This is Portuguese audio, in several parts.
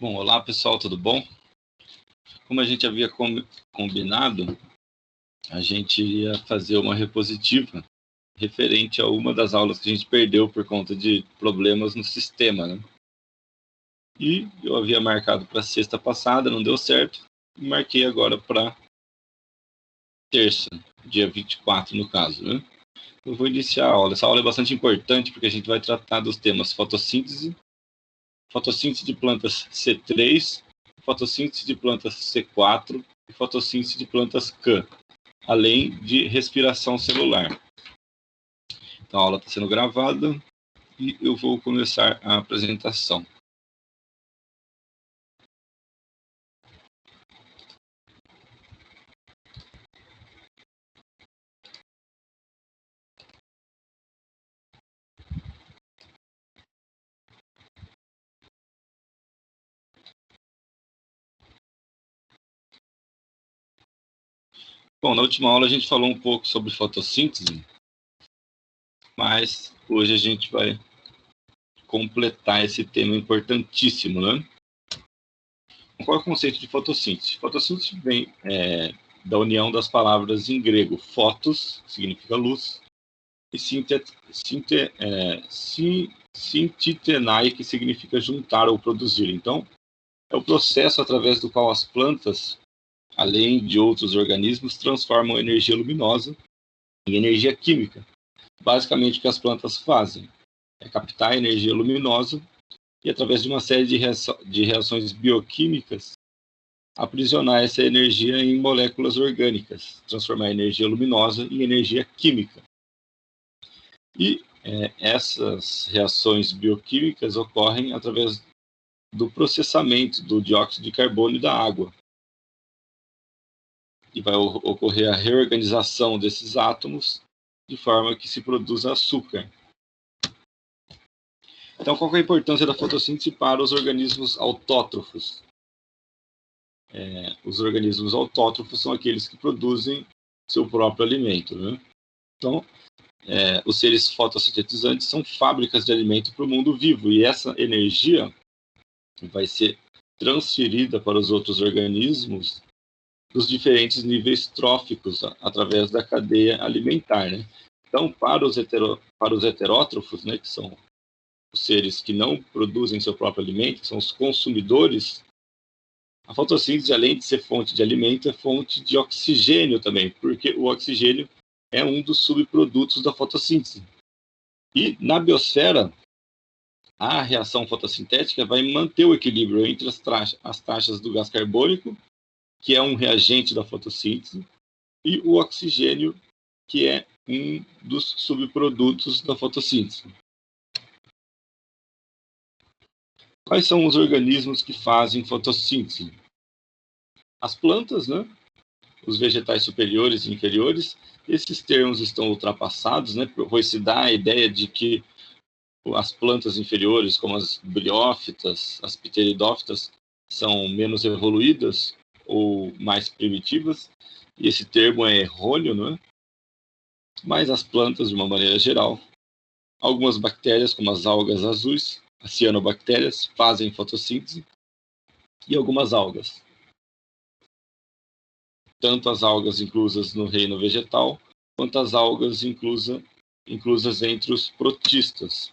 Bom, olá pessoal, tudo bom? Como a gente havia combinado, a gente ia fazer uma repositiva referente a uma das aulas que a gente perdeu por conta de problemas no sistema, né? E eu havia marcado para sexta passada, não deu certo, e marquei agora para terça, dia 24 no caso, né? Eu vou iniciar a aula. Essa aula é bastante importante porque a gente vai tratar dos temas fotossíntese de plantas C3, fotossíntese de plantas C4 e fotossíntese de plantas K, além de respiração celular. Então a aula está sendo gravada e eu vou começar a apresentação. Bom, na última aula a gente falou um pouco sobre fotossíntese, mas hoje a gente vai completar esse tema importantíssimo, né? Qual é o conceito de fotossíntese? Fotossíntese vem da união das palavras em grego photos, que significa luz, e sintitenai, que significa juntar ou produzir. Então, é o processo através do qual as plantas, além de outros organismos, transformam energia luminosa em energia química. Basicamente, o que as plantas fazem é captar energia luminosa e, através de uma série de reações bioquímicas, aprisionar essa energia em moléculas orgânicas, transformar a energia luminosa em energia química. E essas reações bioquímicas ocorrem através do processamento do dióxido de carbono e da água. E vai ocorrer a reorganização desses átomos de forma que se produza açúcar. Então, qual é a importância da fotossíntese para os organismos autótrofos? Os organismos autótrofos são aqueles que produzem seu próprio alimento, né? Então, os seres fotossintetizantes são fábricas de alimento para o mundo vivo, e essa energia vai ser transferida para os outros organismos dos diferentes níveis tróficos através da cadeia alimentar, né? Então, para os heterótrofos, né, que são os seres que não produzem seu próprio alimento, que são os consumidores, a fotossíntese, além de ser fonte de alimento, é fonte de oxigênio também, porque o oxigênio é um dos subprodutos da fotossíntese. E na biosfera, a reação fotossintética vai manter o equilíbrio entre as taxas do gás carbônico, que é um reagente da fotossíntese, e o oxigênio, que é um dos subprodutos da fotossíntese. Quais são os organismos que fazem fotossíntese? As plantas, né? Os vegetais superiores e inferiores. Esses termos estão ultrapassados, né? Pois se dá a ideia de que as plantas inferiores, como as briófitas, as pteridófitas, são menos evoluídas ou mais primitivas, e esse termo é errôneo, não é? Mas as plantas, de uma maneira geral, algumas bactérias, como as algas azuis, as cianobactérias, fazem fotossíntese, e algumas algas. Tanto as algas inclusas no reino vegetal, quanto as algas inclusas entre os protistas.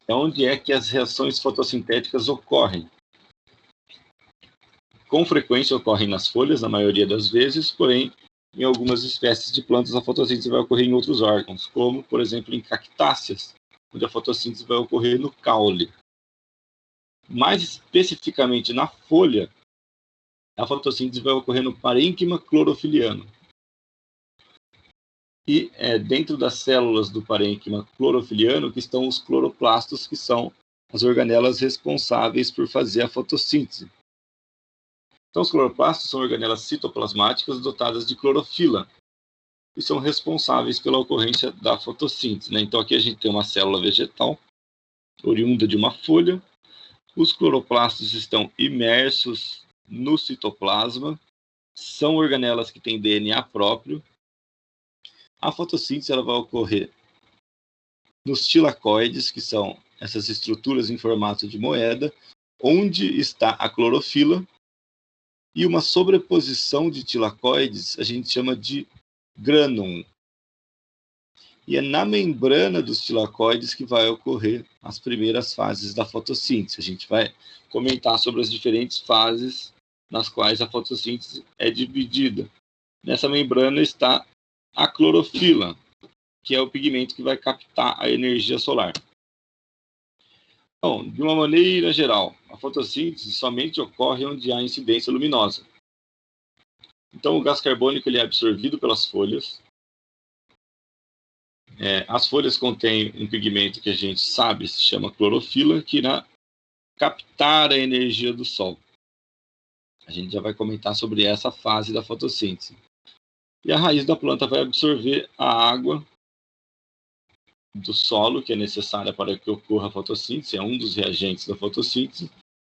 É onde é que as reações fotossintéticas ocorrem. Com frequência ocorrem nas folhas, na maioria das vezes, porém, em algumas espécies de plantas a fotossíntese vai ocorrer em outros órgãos, como, por exemplo, em cactáceas, onde a fotossíntese vai ocorrer no caule. Mais especificamente na folha, a fotossíntese vai ocorrer no parênquima clorofiliano. E dentro das células do parênquima clorofiliano que estão os cloroplastos, que são as organelas responsáveis por fazer a fotossíntese. Então, os cloroplastos são organelas citoplasmáticas dotadas de clorofila e são responsáveis pela ocorrência da fotossíntese, né? Então, aqui a gente tem uma célula vegetal oriunda de uma folha. Os cloroplastos estão imersos no citoplasma, são organelas que têm DNA próprio. A fotossíntese ela vai ocorrer nos tilacoides, que são essas estruturas em formato de moeda, onde está a clorofila, e uma sobreposição de tilacoides a gente chama de grânum. E é na membrana dos tilacoides que vai ocorrer as primeiras fases da fotossíntese. A gente vai comentar sobre as diferentes fases nas quais a fotossíntese é dividida. Nessa membrana está a clorofila, que é o pigmento que vai captar a energia solar. Então, de uma maneira geral, a fotossíntese somente ocorre onde há incidência luminosa. Então, o gás carbônico ele é absorvido pelas folhas. As folhas contêm um pigmento que a gente sabe se chama clorofila, que irá captar a energia do sol. A gente já vai comentar sobre essa fase da fotossíntese. E a raiz da planta vai absorver a água do solo, que é necessária para que ocorra a fotossíntese, é um dos reagentes da fotossíntese,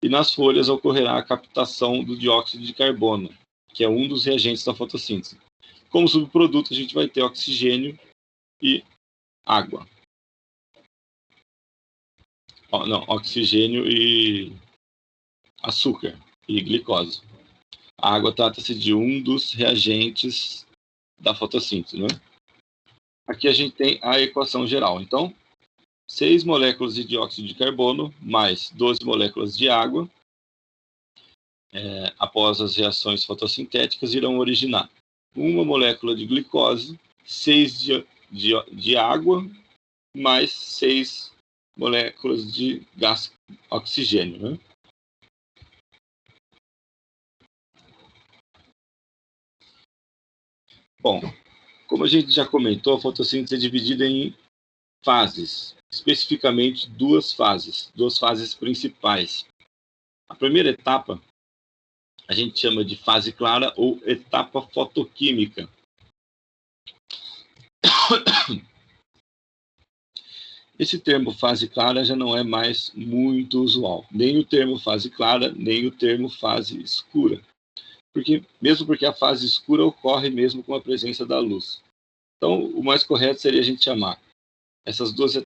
e nas folhas ocorrerá a captação do dióxido de carbono, que é um dos reagentes da fotossíntese. Como subproduto, a gente vai ter oxigênio e água. Não, oxigênio e açúcar e glicose. A água trata-se de um dos reagentes da fotossíntese, né? Aqui a gente tem a equação geral. Então, 6 moléculas de dióxido de carbono mais 12 moléculas de água, após as reações fotossintéticas, irão originar uma molécula de glicose, 6 de água, mais 6 moléculas de gás oxigênio, né? Bom, como a gente já comentou, a fotossíntese é dividida em fases, especificamente duas fases principais. A primeira etapa a gente chama de fase clara ou etapa fotoquímica. Esse termo fase clara já não é mais muito usual, nem o termo fase clara, nem o termo fase escura. Mesmo porque a fase escura ocorre mesmo com a presença da luz. Então, o mais correto seria a gente chamar essas duas etapas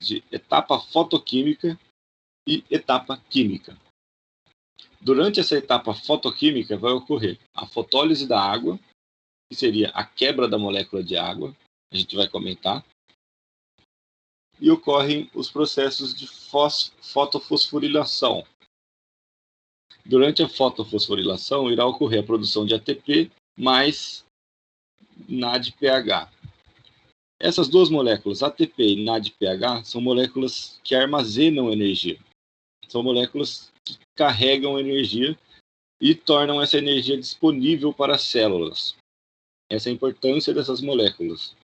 de etapa fotoquímica e etapa química. Durante essa etapa fotoquímica vai ocorrer a fotólise da água, que seria a quebra da molécula de água, a gente vai comentar, e ocorrem os processos de fotofosforilação. Durante a fotofosforilação irá ocorrer a produção de ATP mais NADPH. Essas duas moléculas, ATP e NADPH, são moléculas que armazenam energia. São moléculas que carregam energia e tornam essa energia disponível para as células. Essa é a importância dessas moléculas.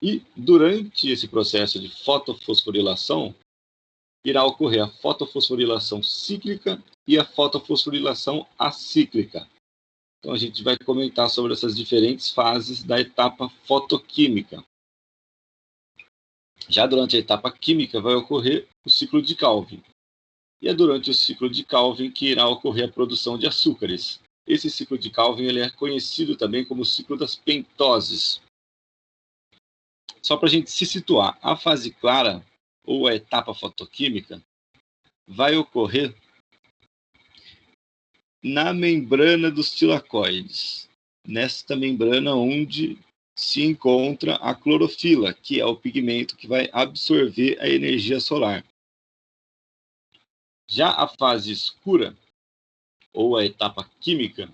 E durante esse processo de fotofosforilação, irá ocorrer a fotofosforilação cíclica e a fotofosforilação acíclica. Então a gente vai comentar sobre essas diferentes fases da etapa fotoquímica. Já durante a etapa química vai ocorrer o ciclo de Calvin. E é durante o ciclo de Calvin que irá ocorrer a produção de açúcares. Esse ciclo de Calvin ele é conhecido também como ciclo das pentoses. Só para a gente se situar, a fase clara, ou a etapa fotoquímica, vai ocorrer na membrana dos tilacoides. Nesta membrana onde se encontra a clorofila, que é o pigmento que vai absorver a energia solar. Já a fase escura, ou a etapa química,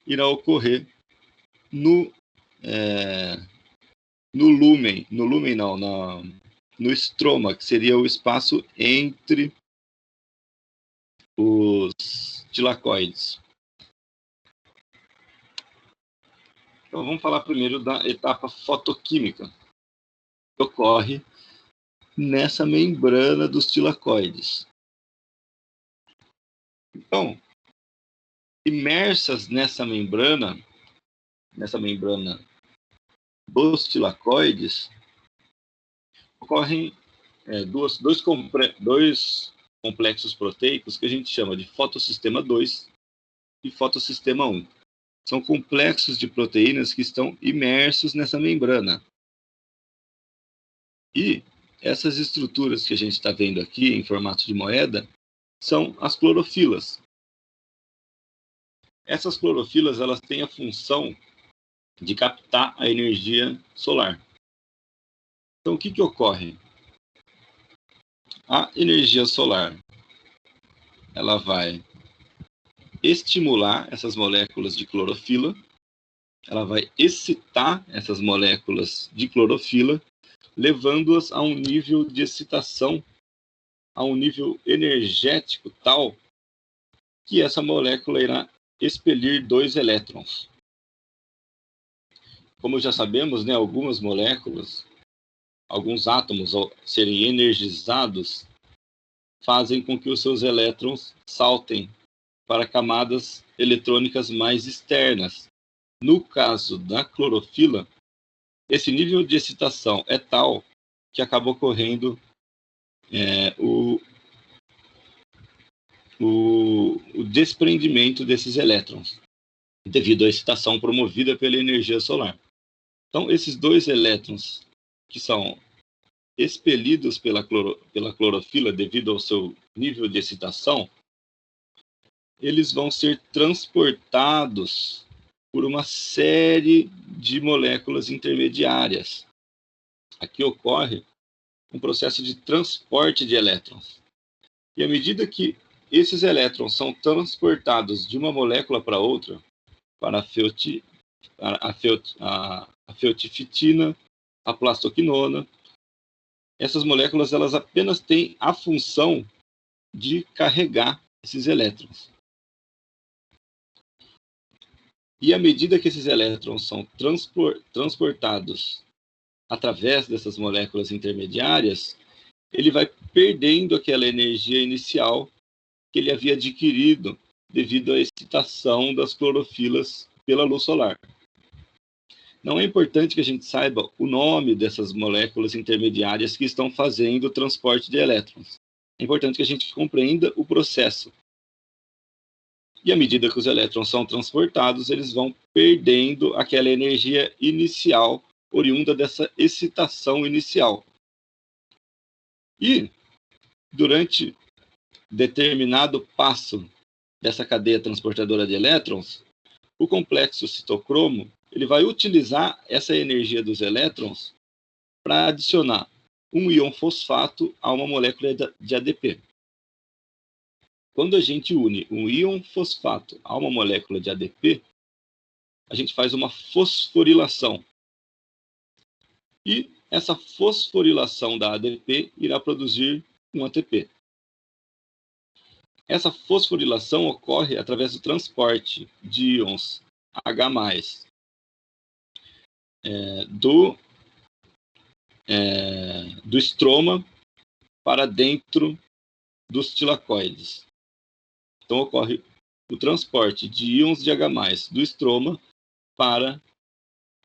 irá ocorrer no estroma, que seria o espaço entre os tilacoides. Então vamos falar primeiro da etapa fotoquímica, que ocorre nessa membrana dos tilacoides. Então, imersas nessa membrana dos tilacoides, ocorrem dois complexos proteicos que a gente chama de fotossistema 2 e fotossistema 1. São complexos de proteínas que estão imersos nessa membrana. E essas estruturas que a gente está vendo aqui em formato de moeda são as clorofilas. Essas clorofilas elas têm a função de captar a energia solar. Então, o que ocorre? A energia solar ela vai estimular essas moléculas de clorofila, ela vai excitar essas moléculas de clorofila, levando-as a um nível de excitação, a um nível energético tal que essa molécula irá expelir 2 elétrons. Como já sabemos, né, algumas moléculas, alguns átomos, ao serem energizados, fazem com que os seus elétrons saltem para camadas eletrônicas mais externas. No caso da clorofila, esse nível de excitação é tal que acaba ocorrendo o desprendimento desses elétrons, devido à excitação promovida pela energia solar. Então, esses 2 elétrons que são expelidos pela clorofila devido ao seu nível de excitação, eles vão ser transportados por uma série de moléculas intermediárias. Aqui ocorre um processo de transporte de elétrons. E à medida que esses elétrons são transportados de uma molécula para outra, para a feotifitina, a plastoquinona, essas moléculas elas apenas têm a função de carregar esses elétrons. E à medida que esses elétrons são transportados através dessas moléculas intermediárias, ele vai perdendo aquela energia inicial que ele havia adquirido devido à excitação das clorofilas pela luz solar. Não é importante que a gente saiba o nome dessas moléculas intermediárias que estão fazendo o transporte de elétrons. É importante que a gente compreenda o processo. E à medida que os elétrons são transportados, eles vão perdendo aquela energia inicial, oriunda dessa excitação inicial. E, durante determinado passo dessa cadeia transportadora de elétrons, o complexo citocromo ele vai utilizar essa energia dos elétrons para adicionar um íon fosfato a uma molécula de ADP. Quando a gente une um íon fosfato a uma molécula de ADP, a gente faz uma fosforilação. E essa fosforilação da ADP irá produzir um ATP. Essa fosforilação ocorre através do transporte de íons H+, do estroma para dentro dos tilacoides. Então, ocorre o transporte de íons de H+, do estroma para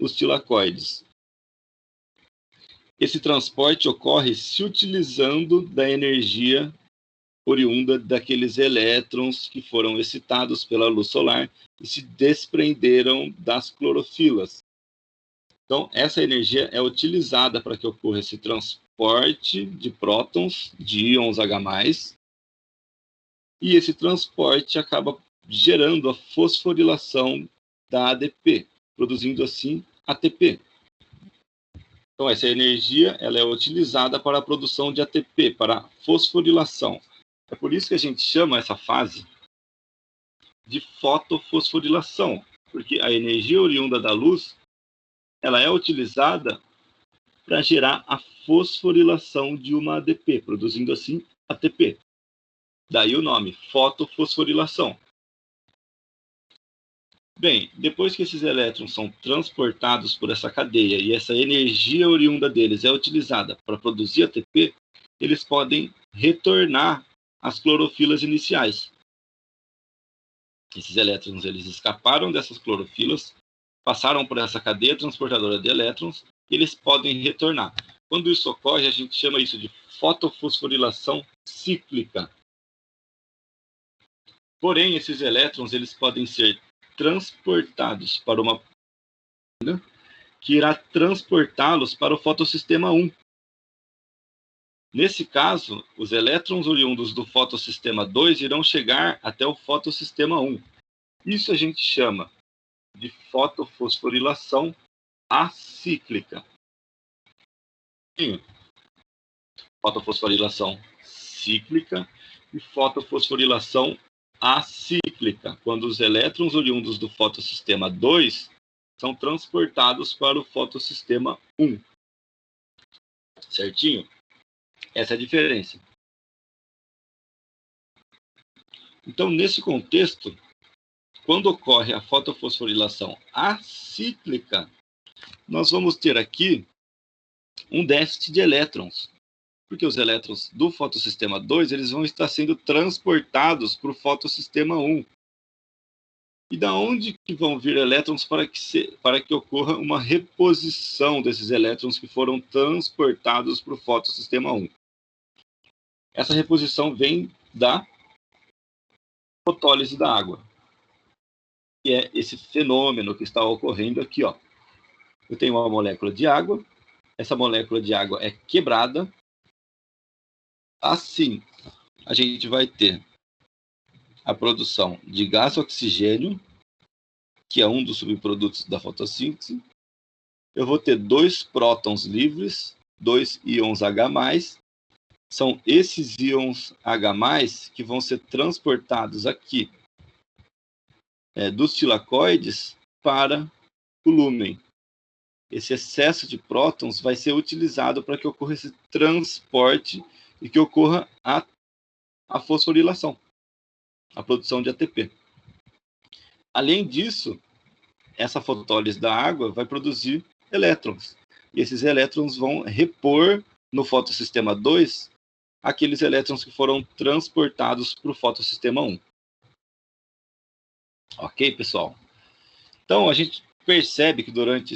os tilacoides. Esse transporte ocorre se utilizando da energia oriunda daqueles elétrons que foram excitados pela luz solar e se desprenderam das clorofilas. Então, essa energia é utilizada para que ocorra esse transporte de prótons, de íons H+, e esse transporte acaba gerando a fosforilação da ADP, produzindo assim ATP. Então, essa energia ela é utilizada para a produção de ATP, para a fosforilação. É por isso que a gente chama essa fase de fotofosforilação, porque a energia oriunda da luz ela é utilizada para gerar a fosforilação de uma ADP, produzindo assim ATP. Daí o nome, fotofosforilação. Bem, depois que esses elétrons são transportados por essa cadeia e essa energia oriunda deles é utilizada para produzir ATP, eles podem retornar às clorofilas iniciais. Esses elétrons eles escaparam dessas clorofilas, passaram por essa cadeia transportadora de elétrons e eles podem retornar. Quando isso ocorre, a gente chama isso de fotofosforilação cíclica. Porém, esses elétrons eles podem ser transportados para uma que irá transportá-los para o fotossistema 1. Nesse caso, os elétrons oriundos do fotossistema 2 irão chegar até o fotossistema 1. Isso a gente chama de fotofosforilação acíclica. Fotofosforilação cíclica e fotofosforilação acíclica, quando os elétrons oriundos do fotossistema 2 são transportados para o fotossistema 1. Certinho? Essa é a diferença. Então, nesse contexto, quando ocorre a fotofosforilação acíclica, nós vamos ter aqui um déficit de elétrons, porque os elétrons do fotossistema 2 eles vão estar sendo transportados para o fotossistema 1. E da onde que vão vir elétrons para que ocorra uma reposição desses elétrons que foram transportados para o fotossistema 1? Essa reposição vem da fotólise da água, que é esse fenômeno que está ocorrendo aqui, ó. Eu tenho uma molécula de água, essa molécula de água é quebrada. Assim, a gente vai ter a produção de gás oxigênio, que é um dos subprodutos da fotossíntese. Eu vou ter 2 prótons livres, 2 íons H+. São esses íons H+, que vão ser transportados aqui dos tilacoides para o lúmen. Esse excesso de prótons vai ser utilizado para que ocorra esse transporte e que ocorra a fosforilação, a produção de ATP. Além disso, essa fotólise da água vai produzir elétrons. E esses elétrons vão repor no fotossistema 2 aqueles elétrons que foram transportados para o fotossistema 1. Ok, pessoal? Então, a gente percebe que durante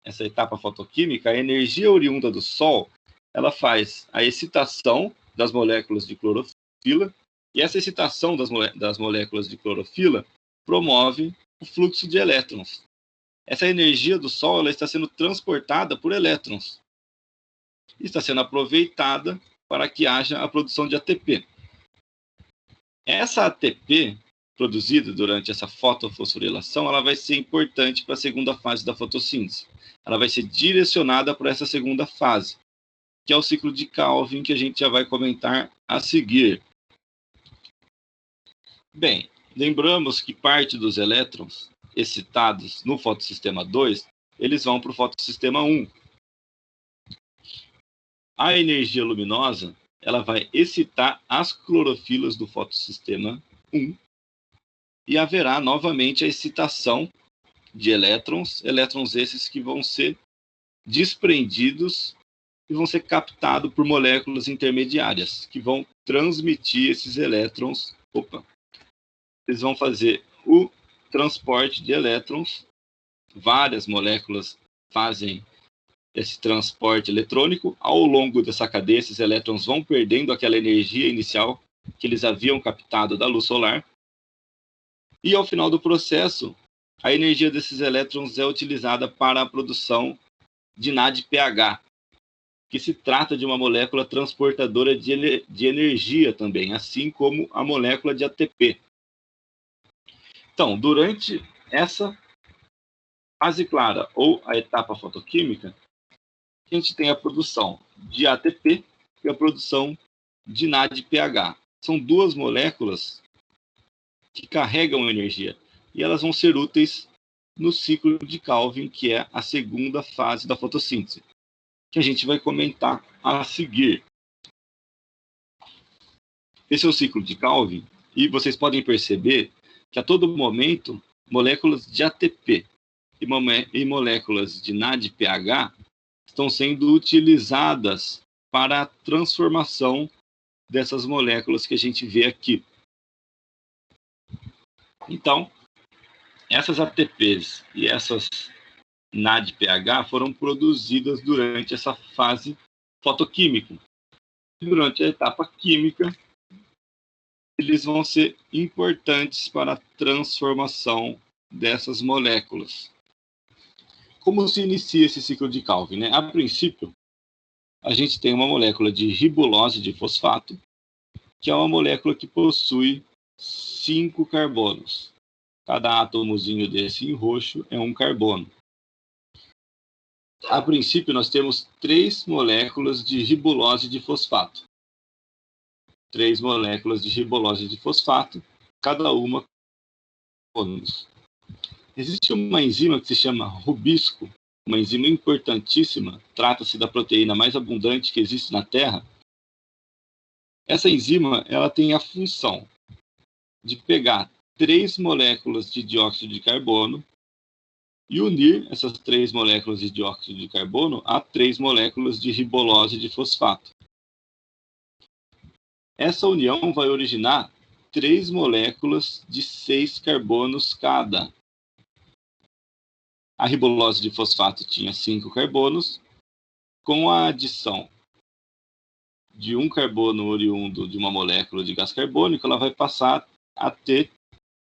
essa etapa fotoquímica, a energia oriunda do Sol, ela faz a excitação das moléculas de clorofila, e essa excitação das moléculas de clorofila promove o fluxo de elétrons. Essa energia do Sol ela está sendo transportada por elétrons. E está sendo aproveitada para que haja a produção de ATP. Essa ATP produzida durante essa fotofosforilação, ela vai ser importante para a segunda fase da fotossíntese. Ela vai ser direcionada para essa segunda fase, que é o ciclo de Calvin, que a gente já vai comentar a seguir. Bem, lembramos que parte dos elétrons excitados no fotossistema 2, eles vão para o fotossistema 1. A energia luminosa, ela vai excitar as clorofilas do fotossistema 1 e haverá novamente a excitação de elétrons esses que vão ser desprendidos e vão ser captados por moléculas intermediárias, que vão transmitir esses elétrons. Eles vão fazer o transporte de elétrons. Várias moléculas fazem esse transporte eletrônico. Ao longo dessa cadeia, esses elétrons vão perdendo aquela energia inicial que eles haviam captado da luz solar. E ao final do processo, a energia desses elétrons é utilizada para a produção de NADPH, que se trata de uma molécula transportadora de energia também, assim como a molécula de ATP. Então, durante essa fase clara ou a etapa fotoquímica, a gente tem a produção de ATP e a produção de NADPH. São 2 moléculas que carregam energia e elas vão ser úteis no ciclo de Calvin, que é a segunda fase da fotossíntese, que a gente vai comentar a seguir. Esse é o ciclo de Calvin e vocês podem perceber que a todo momento moléculas de ATP e moléculas de NADPH estão sendo utilizadas para a transformação dessas moléculas que a gente vê aqui. Então, essas ATPs e essas NADPH foram produzidas durante essa fase fotoquímica. Durante a etapa química, eles vão ser importantes para a transformação dessas moléculas. Como se inicia esse ciclo de Calvin, né? A princípio, a gente tem uma molécula de ribulose de fosfato, que é uma molécula que possui 5 carbonos. Cada átomozinho desse em roxo é um carbono. A princípio, nós temos 3 moléculas de ribulose de fosfato. 3 moléculas de ribulose de fosfato, cada uma com carbonos. Existe uma enzima que se chama rubisco, uma enzima importantíssima, trata-se da proteína mais abundante que existe na Terra. Essa enzima ela tem a função de pegar 3 moléculas de dióxido de carbono e unir essas 3 moléculas de dióxido de carbono a 3 moléculas de ribulose de fosfato. Essa união vai originar 3 moléculas de 6 carbonos cada. A ribulose de fosfato tinha 5 carbonos. Com a adição de um carbono oriundo de uma molécula de gás carbônico, ela vai passar a ter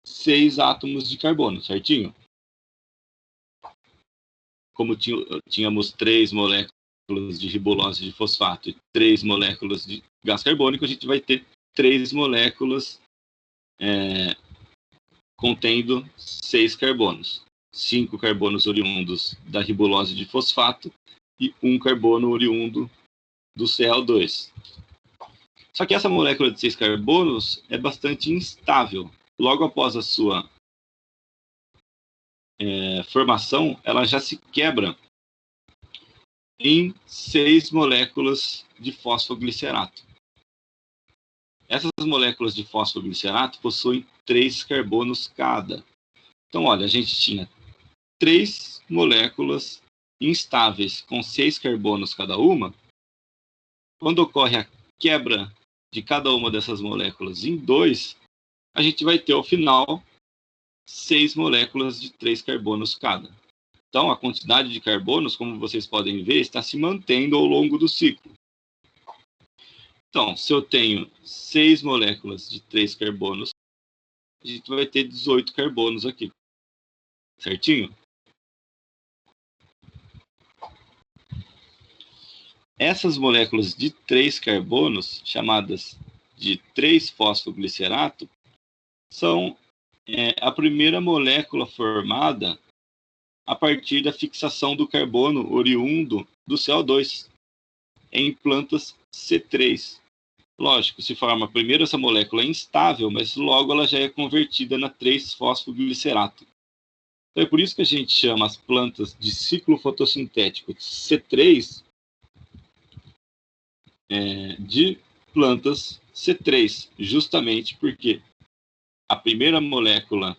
6 átomos de carbono, certinho? Como tínhamos 3 moléculas de ribulose de fosfato e 3 moléculas de gás carbônico, a gente vai ter 3 moléculas contendo 6 carbonos. 5 carbonos oriundos da ribulose de fosfato e 1 carbono oriundo do CO2. Só que essa molécula de 6 carbonos é bastante instável. Logo após a sua formação, ela já se quebra em 6 moléculas de fosfoglicerato. Essas moléculas de fosfoglicerato possuem 3 carbonos cada. Então, olha, a gente tinha 3 moléculas instáveis com 6 carbonos cada uma. Quando ocorre a quebra de cada uma dessas moléculas em 2, a gente vai ter, ao final, 6 moléculas de 3 carbonos cada. Então, a quantidade de carbonos, como vocês podem ver, está se mantendo ao longo do ciclo. Então, se eu tenho 6 moléculas de 3 carbonos, a gente vai ter 18 carbonos aqui. Certinho? Essas moléculas de 3 carbonos, chamadas de 3-fosfoglicerato, são a primeira molécula formada a partir da fixação do carbono oriundo do CO2 em plantas C3. Lógico, se forma primeiro essa molécula instável, mas logo ela já é convertida na 3-fosfoglicerato. Então é por isso que a gente chama as plantas de ciclo fotossintético C3 de plantas C3, justamente porque a primeira molécula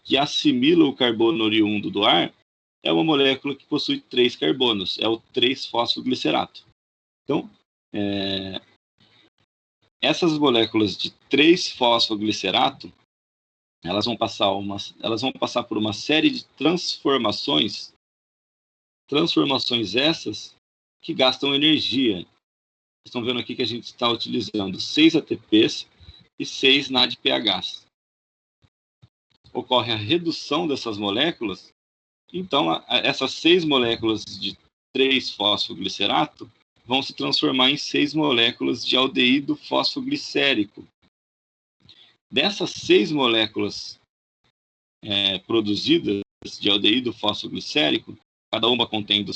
que assimila o carbono oriundo do ar é uma molécula que possui 3 carbonos, é o 3-fosfoglicerato. Então, essas moléculas de 3-fosfoglicerato, elas vão passar por uma série de transformações essas que gastam energia. Vocês estão vendo aqui que a gente está utilizando 6 ATPs e 6 NADPHs. Ocorre a redução dessas moléculas, então essas 6 moléculas de 3-fosfoglicerato vão se transformar em 6 moléculas de aldeído fosfoglicérico. Dessas 6 moléculas produzidas de aldeído fosfoglicérico, cada uma contendo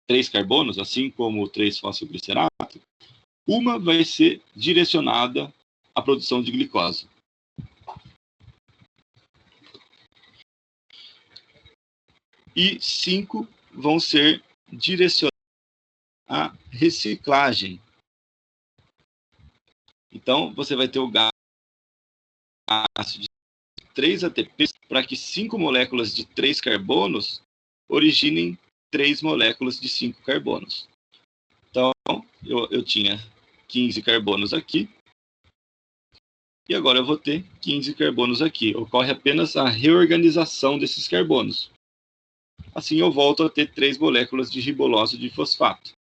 3 carbonos, assim como o 3-fosfoglicerato, uma vai ser direcionada à produção de glicose. E 5 vão ser direcionadas à reciclagem. Então, você vai ter o gasto de 3 ATPs para que 5 moléculas de 3 carbonos originem 3 moléculas de 5 carbonos. Então, eu tinha 15 carbonos aqui, e agora eu vou ter 15 carbonos aqui. Ocorre apenas a reorganização desses carbonos. Assim, eu volto a ter 3 moléculas de ribulose de fosfato,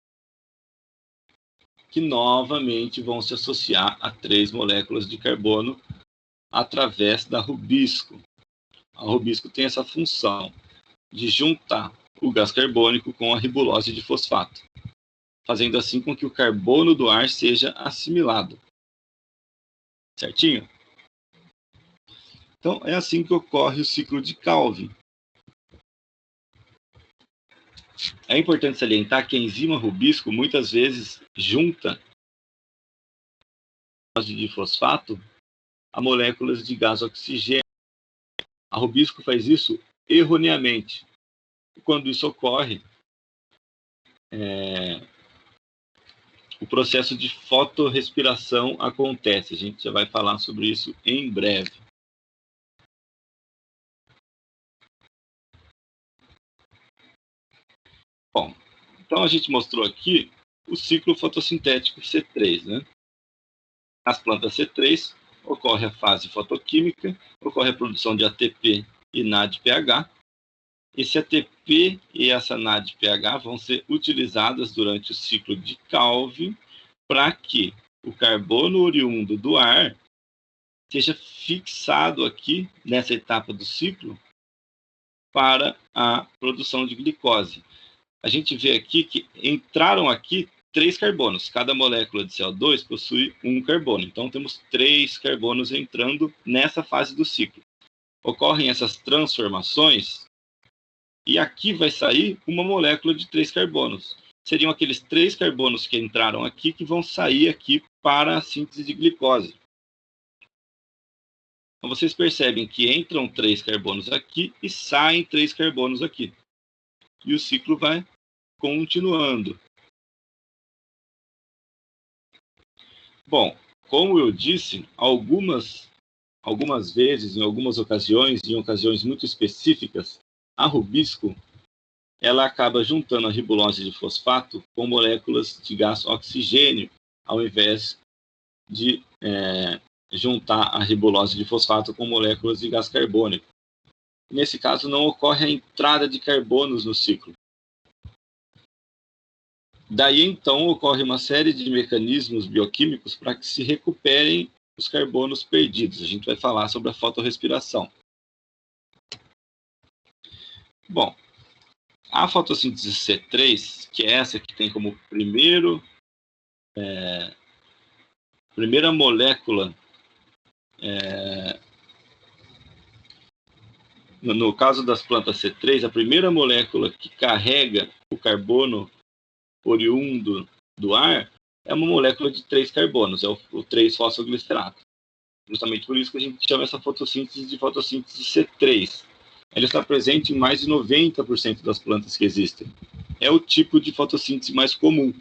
que novamente vão se associar a 3 moléculas de carbono através da rubisco. A rubisco tem essa função de juntar o gás carbônico com a ribulose de fosfato. fazendo assim com que o carbono do ar seja assimilado. Certinho? Então, é assim que ocorre o ciclo de Calvin. É importante salientar que a enzima rubisco muitas vezes junta de fosfato a moléculas de gás oxigênio. A rubisco faz isso erroneamente. E quando isso ocorre, o processo de fotorrespiração acontece. A gente já vai falar sobre isso em breve. Bom, então a gente mostrou aqui o ciclo fotossintético C3, né? Nas plantas C3 ocorre a fase fotoquímica, ocorre a produção de ATP e NADPH. Esse ATP e essa NADPH vão ser utilizadas durante o ciclo de Calvin para que o carbono oriundo do ar seja fixado aqui nessa etapa do ciclo para a produção de glicose. A gente vê aqui que entraram aqui 3 carbonos. Cada molécula de CO2 possui um carbono. Então, temos 3 carbonos entrando nessa fase do ciclo. Ocorrem essas transformações e aqui vai sair uma molécula de 3 carbonos. Seriam aqueles 3 carbonos que entraram aqui que vão sair aqui para a síntese de glicose. Então, vocês percebem que entram 3 carbonos aqui e saem 3 carbonos aqui. E o ciclo vai continuando. Bom, como eu disse, algumas vezes, em algumas ocasiões, em ocasiões muito específicas, a rubisco ela acaba juntando a ribulose de fosfato com moléculas de gás oxigênio, ao invés de juntar a ribulose de fosfato com moléculas de gás carbônico. Nesse caso, não ocorre a entrada de carbonos no ciclo. Daí, então, ocorre uma série de mecanismos bioquímicos para que se recuperem os carbonos perdidos. A gente vai falar sobre a fotorrespiração. Bom, a fotossíntese C3, que é essa que tem como primeira molécula, no caso das plantas C3, a primeira molécula que carrega o carbono oriundo do ar é uma molécula de 3 carbonos, é o 3-fosfoglicerato. Justamente por isso que a gente chama essa fotossíntese de fotossíntese C3. Ela está presente em mais de 90% das plantas que existem. É o tipo de fotossíntese mais comum.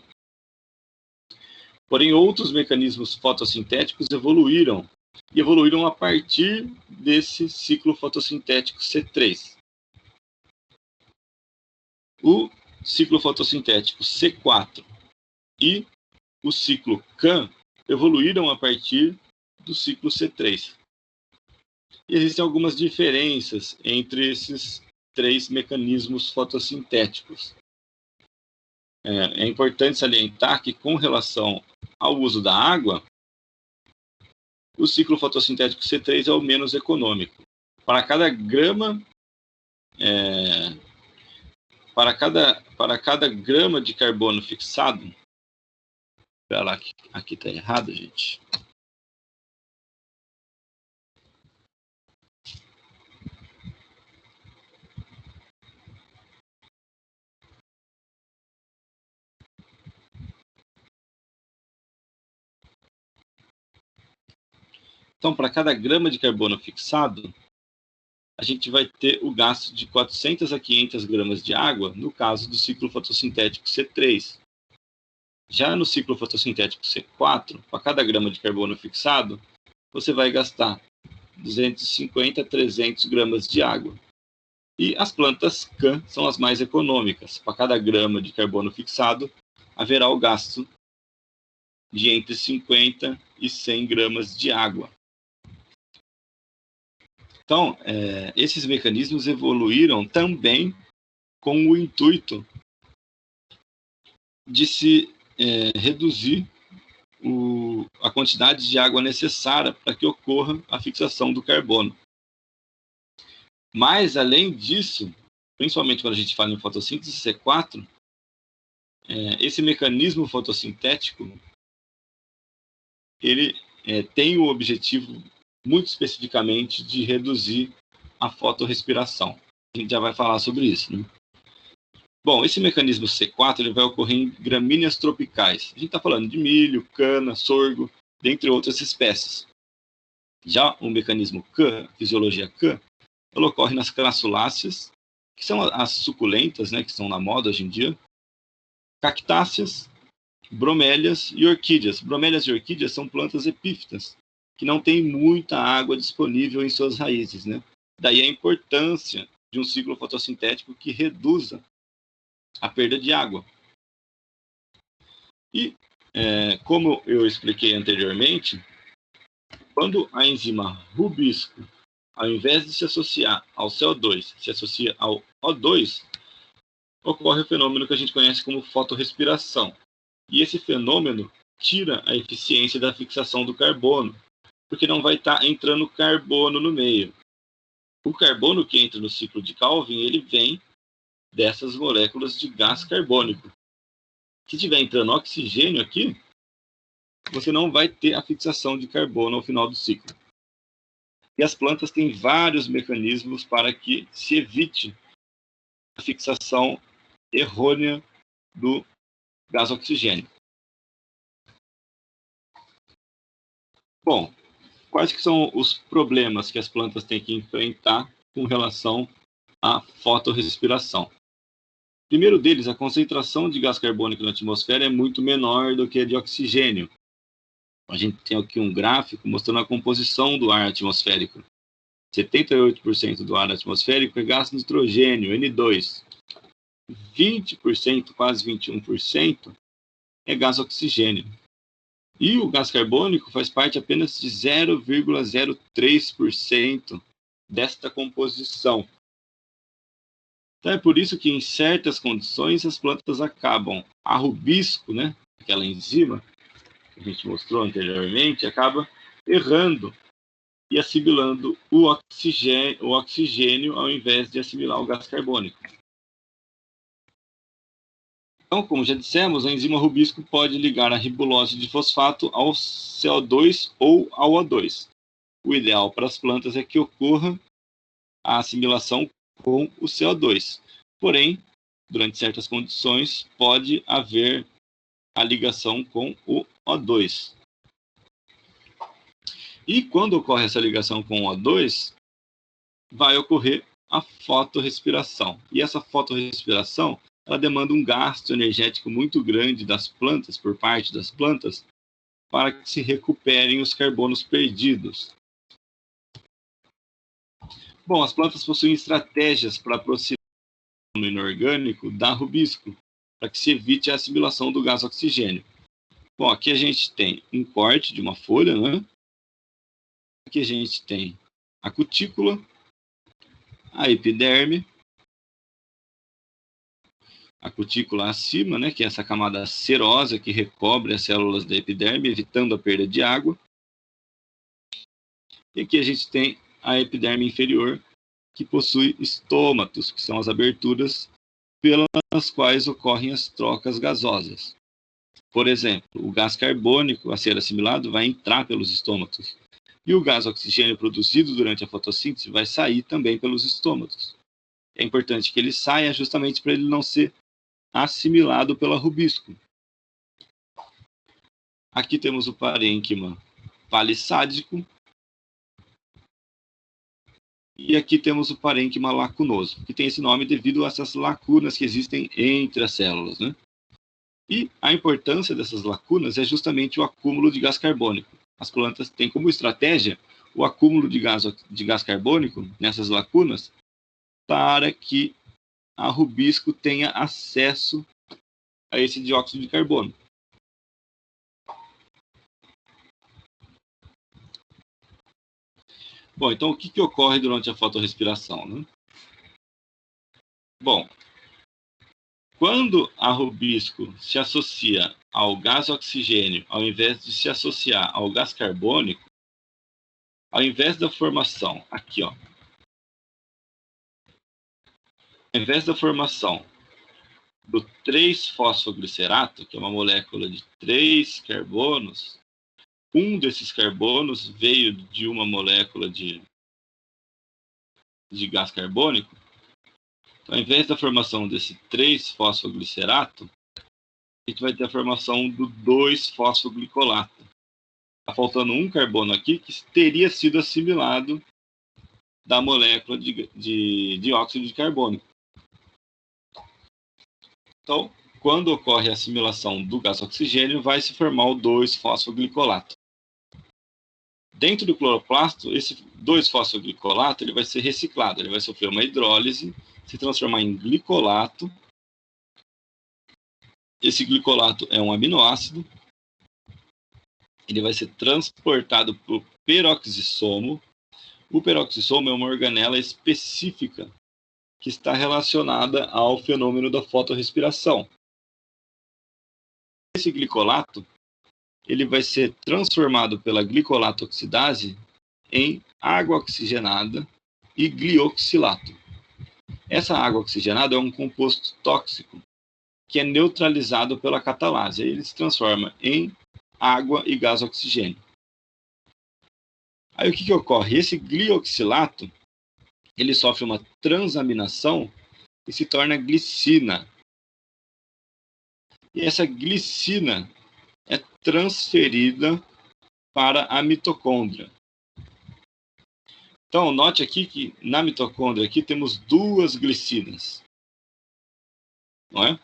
Porém, outros mecanismos fotossintéticos evoluíram, e evoluíram a partir desse ciclo fotossintético C3. O ciclo fotossintético C4 e o ciclo CAN evoluíram a partir do ciclo C3. E existem algumas diferenças entre esses 3 mecanismos fotossintéticos. É importante salientar que, com relação ao uso da água, o ciclo fotossintético C3 é o menos econômico. Para cada grama de carbono fixado, espera lá, aqui está errado, gente. Então, para cada grama de carbono fixado, a gente vai ter o gasto de 400 a 500 gramas de água, no caso do ciclo fotossintético C3. Já no ciclo fotossintético C4, para cada grama de carbono fixado, você vai gastar 250 a 300 gramas de água. E as plantas CAN são as mais econômicas. Para cada grama de carbono fixado, haverá o gasto de entre 50 e 100 gramas de água. Então, esses mecanismos evoluíram também com o intuito de se reduzir a quantidade de água necessária para que ocorra a fixação do carbono. Mas, além disso, principalmente quando a gente fala em fotossíntese C4, esse mecanismo fotossintético, ele tem o objetivo, muito especificamente, de reduzir a fotorrespiração. A gente já vai falar sobre isso, né? Bom, esse mecanismo C4 ele vai ocorrer em gramíneas tropicais. A gente está falando de milho, cana, sorgo, dentre outras espécies. Já o mecanismo K, fisiologia K, ela ocorre nas crassuláceas, que são as suculentas, né, que estão na moda hoje em dia, cactáceas, bromélias e orquídeas. Bromélias e orquídeas são plantas epífitas, que não têm muita água disponível em suas raízes, né? Daí a importância de um ciclo fotossintético que reduza a perda de água. E, como eu expliquei anteriormente, quando a enzima rubisco, ao invés de se associar ao CO2, se associa ao O2, ocorre o fenômeno que a gente conhece como fotorrespiração. E esse fenômeno tira a eficiência da fixação do carbono, porque não vai estar entrando carbono no meio. O carbono que entra no ciclo de Calvin, ele vem dessas moléculas de gás carbônico. Se tiver entrando oxigênio aqui, você não vai ter a fixação de carbono ao final do ciclo. E as plantas têm vários mecanismos para que se evite a fixação errônea do gás oxigênio. Bom, quais que são os problemas que as plantas têm que enfrentar com relação à fotorrespiração? O primeiro deles, a concentração de gás carbônico na atmosfera é muito menor do que a de oxigênio. A gente tem aqui um gráfico mostrando a composição do ar atmosférico. 78% do ar atmosférico é gás nitrogênio, N2. 20%, quase 21%, é gás oxigênio. E o gás carbônico faz parte apenas de 0,03% desta composição. Então é por isso que em certas condições as plantas acabam, a rubisco, né, aquela enzima que a gente mostrou anteriormente, acaba errando e assimilando o oxigênio ao invés de assimilar o gás carbônico. Então, como já dissemos, a enzima rubisco pode ligar a ribulose de fosfato ao CO2 ou ao O2. O ideal para as plantas é que ocorra a assimilação com o CO2. Porém, durante certas condições, pode haver a ligação com o O2. E quando ocorre essa ligação com o O2, vai ocorrer a fotorrespiração. E essa fotorrespiração, ela demanda um gasto energético muito grande das plantas, por parte das plantas, para que se recuperem os carbonos perdidos. Bom, as plantas possuem estratégias para aproximar o inorgânico da rubisco, para que se evite a assimilação do gás oxigênio. Bom, aqui a gente tem um corte de uma folha, né? Aqui a gente tem a cutícula, a epiderme, a cutícula acima, né, que é essa camada serosa que recobre as células da epiderme, evitando a perda de água. E aqui a gente tem a epiderme inferior, que possui estômatos, que são as aberturas pelas quais ocorrem as trocas gasosas. Por exemplo, o gás carbônico a ser assimilado vai entrar pelos estômatos, e o gás oxigênio produzido durante a fotossíntese vai sair também pelos estômatos. É importante que ele saia justamente para ele não ser assimilado pela rubisco. Aqui temos o parênquima palissádico e aqui temos o parênquima lacunoso, que tem esse nome devido a essas lacunas que existem entre as células, né? E a importância dessas lacunas é justamente o acúmulo de gás carbônico. As plantas têm como estratégia o acúmulo de gás carbônico nessas lacunas para que a rubisco tenha acesso a esse dióxido de carbono. Bom, então o que ocorre durante a fotorrespiração, né? Bom, quando a rubisco se associa ao gás oxigênio, ao invés de se associar ao gás carbônico, ao invés da formação, aqui ó, ao invés da formação do 3-fosfoglicerato, que é uma molécula de 3 carbonos, um desses carbonos veio de uma molécula de gás carbônico. Então, ao invés da formação desse 3-fosfoglicerato, a gente vai ter a formação do 2-fosfoglicolato. Está faltando um carbono aqui que teria sido assimilado da molécula de dióxido de carbono. Então, quando ocorre a assimilação do gás oxigênio, vai se formar o 2-fosfoglicolato. Dentro do cloroplasto, esse 2-fosfoglicolato ele vai ser reciclado, ele vai sofrer uma hidrólise, se transformar em glicolato. Esse glicolato é um aminoácido. Ele vai ser transportado para o peroxissomo. O peroxissomo é uma organela específica que está relacionada ao fenômeno da fotorrespiração. Esse glicolato ele vai ser transformado pela glicolato-oxidase em água oxigenada e glioxilato. Essa água oxigenada é um composto tóxico que é neutralizado pela catalase. Ele se transforma em água e gás oxigênio. Aí o que ocorre? Esse glioxilato ele sofre uma transaminação e se torna glicina. E essa glicina é transferida para a mitocôndria. Então, note aqui que na mitocôndria aqui temos duas glicinas, não é?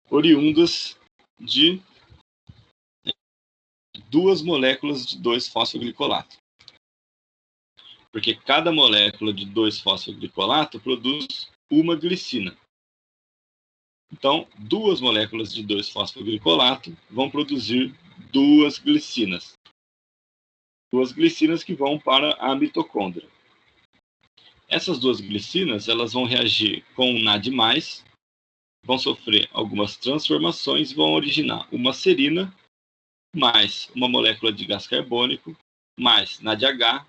Oriundas de duas moléculas de 2-fosfoglicolato. Porque cada molécula de 2-fosfoglicolato produz uma glicina. Então, duas moléculas de 2-fosfoglicolato vão produzir duas glicinas. Duas glicinas que vão para a mitocôndria. Essas duas glicinas elas vão reagir com o NAD+, vão sofrer algumas transformações e vão originar uma serina mais uma molécula de gás carbônico mais NADH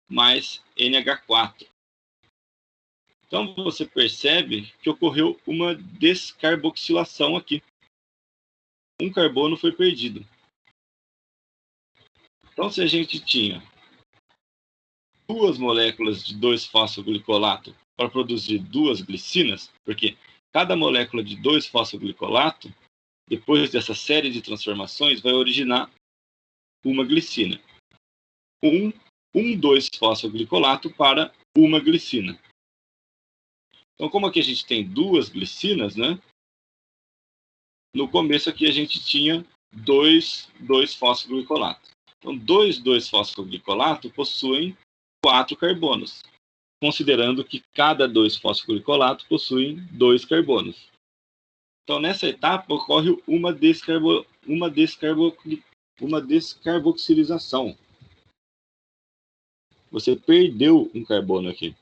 mais NH4. Então você percebe que ocorreu uma descarboxilação aqui. Um carbono foi perdido. Então se a gente tinha duas moléculas de 2-fosfoglicolato para produzir duas glicinas, porque cada molécula de 2-fosfoglicolato, depois dessa série de transformações, vai originar uma glicina. Um 2-fosfoglicolato para uma glicina. Então, como aqui a gente tem duas glicinas, né? No começo aqui a gente tinha 2-fosfoglicolato. Então, 2-fosfoglicolato possuem 4 carbonos, considerando que cada 2-fosfoglicolato possui 2 carbonos. Então, nessa etapa ocorre uma descarboxilização. Você perdeu um carbono aqui.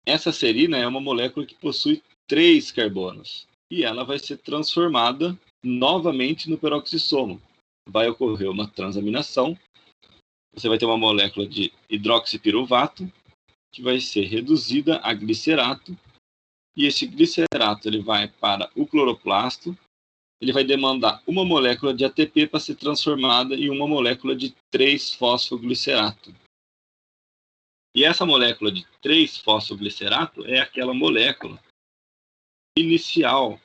Essa serina é uma molécula que possui 3 carbonos. E ela vai ser transformada novamente no peroxissomo. Vai ocorrer uma transaminação. Você vai ter uma molécula de hidroxipiruvato, que vai ser reduzida a glicerato. E esse glicerato ele vai para o cloroplasto. Ele vai demandar uma molécula de ATP para ser transformada em uma molécula de 3-fosfoglicerato. E essa molécula de 3-fosfoglicerato é aquela molécula inicial,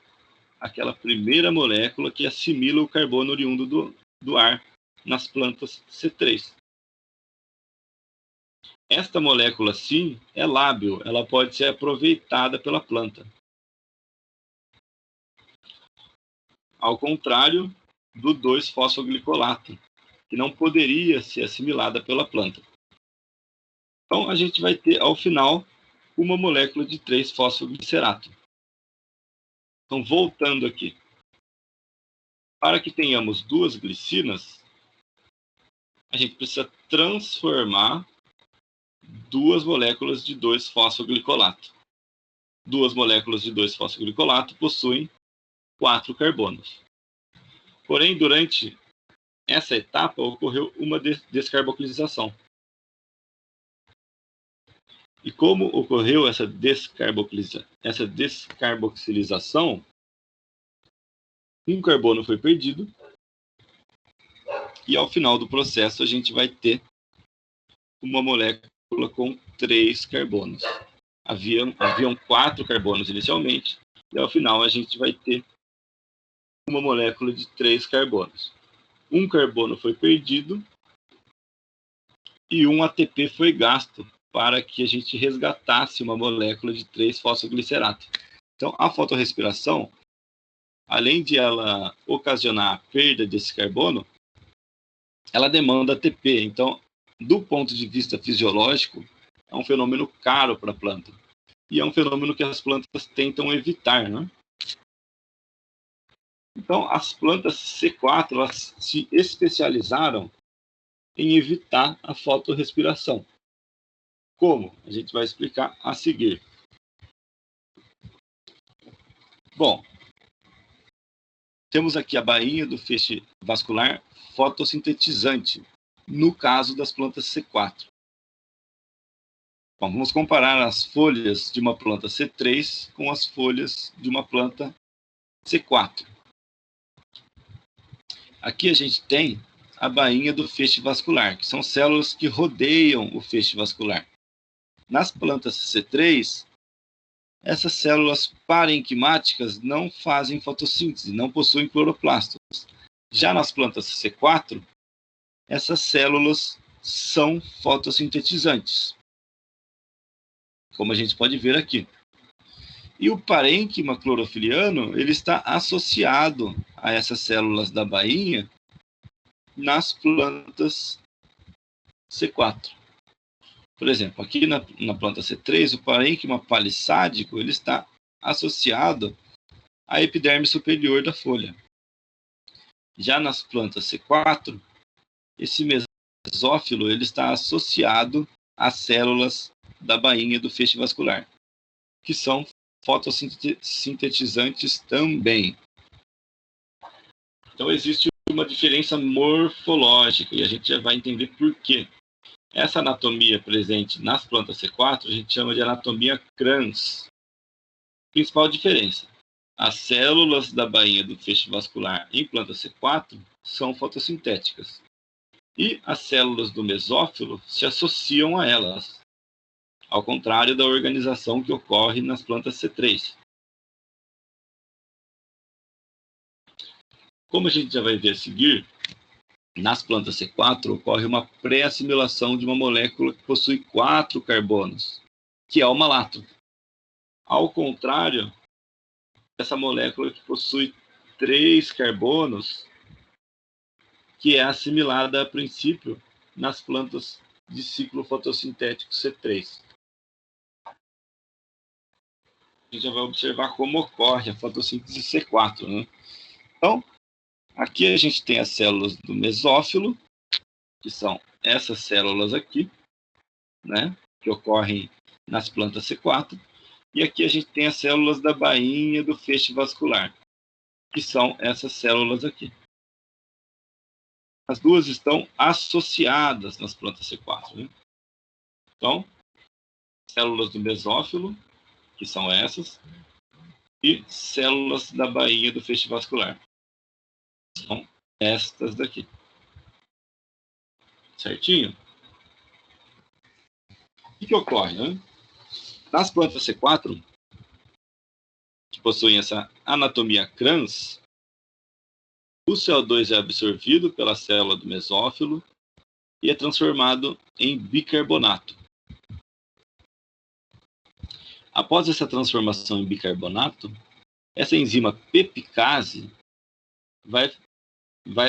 aquela primeira molécula que assimila o carbono oriundo do ar nas plantas C3. Esta molécula, sim, é lábil, ela pode ser aproveitada pela planta. Ao contrário do 2-fosfoglicolato, que não poderia ser assimilada pela planta. Então, a gente vai ter, ao final, uma molécula de 3-fosfoglicerato. Então, voltando aqui. Para que tenhamos duas glicinas, a gente precisa transformar duas moléculas de 2-fosfoglicolato. Duas moléculas de 2-fosfoglicolato possuem 4 carbonos. Porém, durante essa etapa, ocorreu uma descarboxilização. E como ocorreu essa descarboxilização, um carbono foi perdido e ao final do processo a gente vai ter uma molécula com 3 carbonos. Haviam 4 carbonos inicialmente e ao final a gente vai ter uma molécula de 3 carbonos. Um carbono foi perdido e um ATP foi gasto para que a gente resgatasse uma molécula de 3-fosfoglicerato. Então, a fotorrespiração, além de ela ocasionar a perda desse carbono, ela demanda ATP. Então, do ponto de vista fisiológico, é um fenômeno caro para a planta. E é um fenômeno que as plantas tentam evitar, né? Então, as plantas C4 elas se especializaram em evitar a fotorrespiração. Como? A gente vai explicar a seguir. Bom, temos aqui a bainha do feixe vascular fotossintetizante, no caso das plantas C4. Bom, vamos comparar as folhas de uma planta C3 com as folhas de uma planta C4. Aqui a gente tem a bainha do feixe vascular, que são células que rodeiam o feixe vascular. Nas plantas C3, essas células parenquimáticas não fazem fotossíntese, não possuem cloroplastos. Já nas plantas C4, essas células são fotossintetizantes, como a gente pode ver aqui. E o parênquima clorofiliano, ele está associado a essas células da bainha nas plantas C4. Por exemplo, aqui na planta C3, o parênquima palissádico ele está associado à epiderme superior da folha. Já nas plantas C4, esse mesófilo ele está associado às células da bainha do feixe vascular, que são fotossintetizantes também. Então existe uma diferença morfológica e a gente já vai entender por quê. Essa anatomia presente nas plantas C4 a gente chama de anatomia Kranz. Principal diferença: as células da bainha do feixe vascular em planta C4 são fotossintéticas e as células do mesófilo se associam a elas, ao contrário da organização que ocorre nas plantas C3. Como a gente já vai ver a seguir, nas plantas C4 ocorre uma pré-assimilação de uma molécula que possui 4 carbonos, que é o malato. Ao contrário, essa molécula que possui 3 carbonos, que é assimilada a princípio nas plantas de ciclo fotossintético C3. A gente já vai observar como ocorre a fotossíntese C4, né? Então, aqui a gente tem as células do mesófilo, que são essas células aqui, né, que ocorrem nas plantas C4, e aqui a gente tem as células da bainha do feixe vascular, que são essas células aqui. As duas estão associadas nas plantas C4, né? Então, células do mesófilo, que são essas, e células da bainha do feixe vascular, são estas daqui. Certinho? O que ocorre, né? Nas plantas C4, que possuem essa anatomia Kranz, o CO2 é absorvido pela célula do mesófilo e é transformado em bicarbonato. Após essa transformação em bicarbonato, essa enzima pepicase vai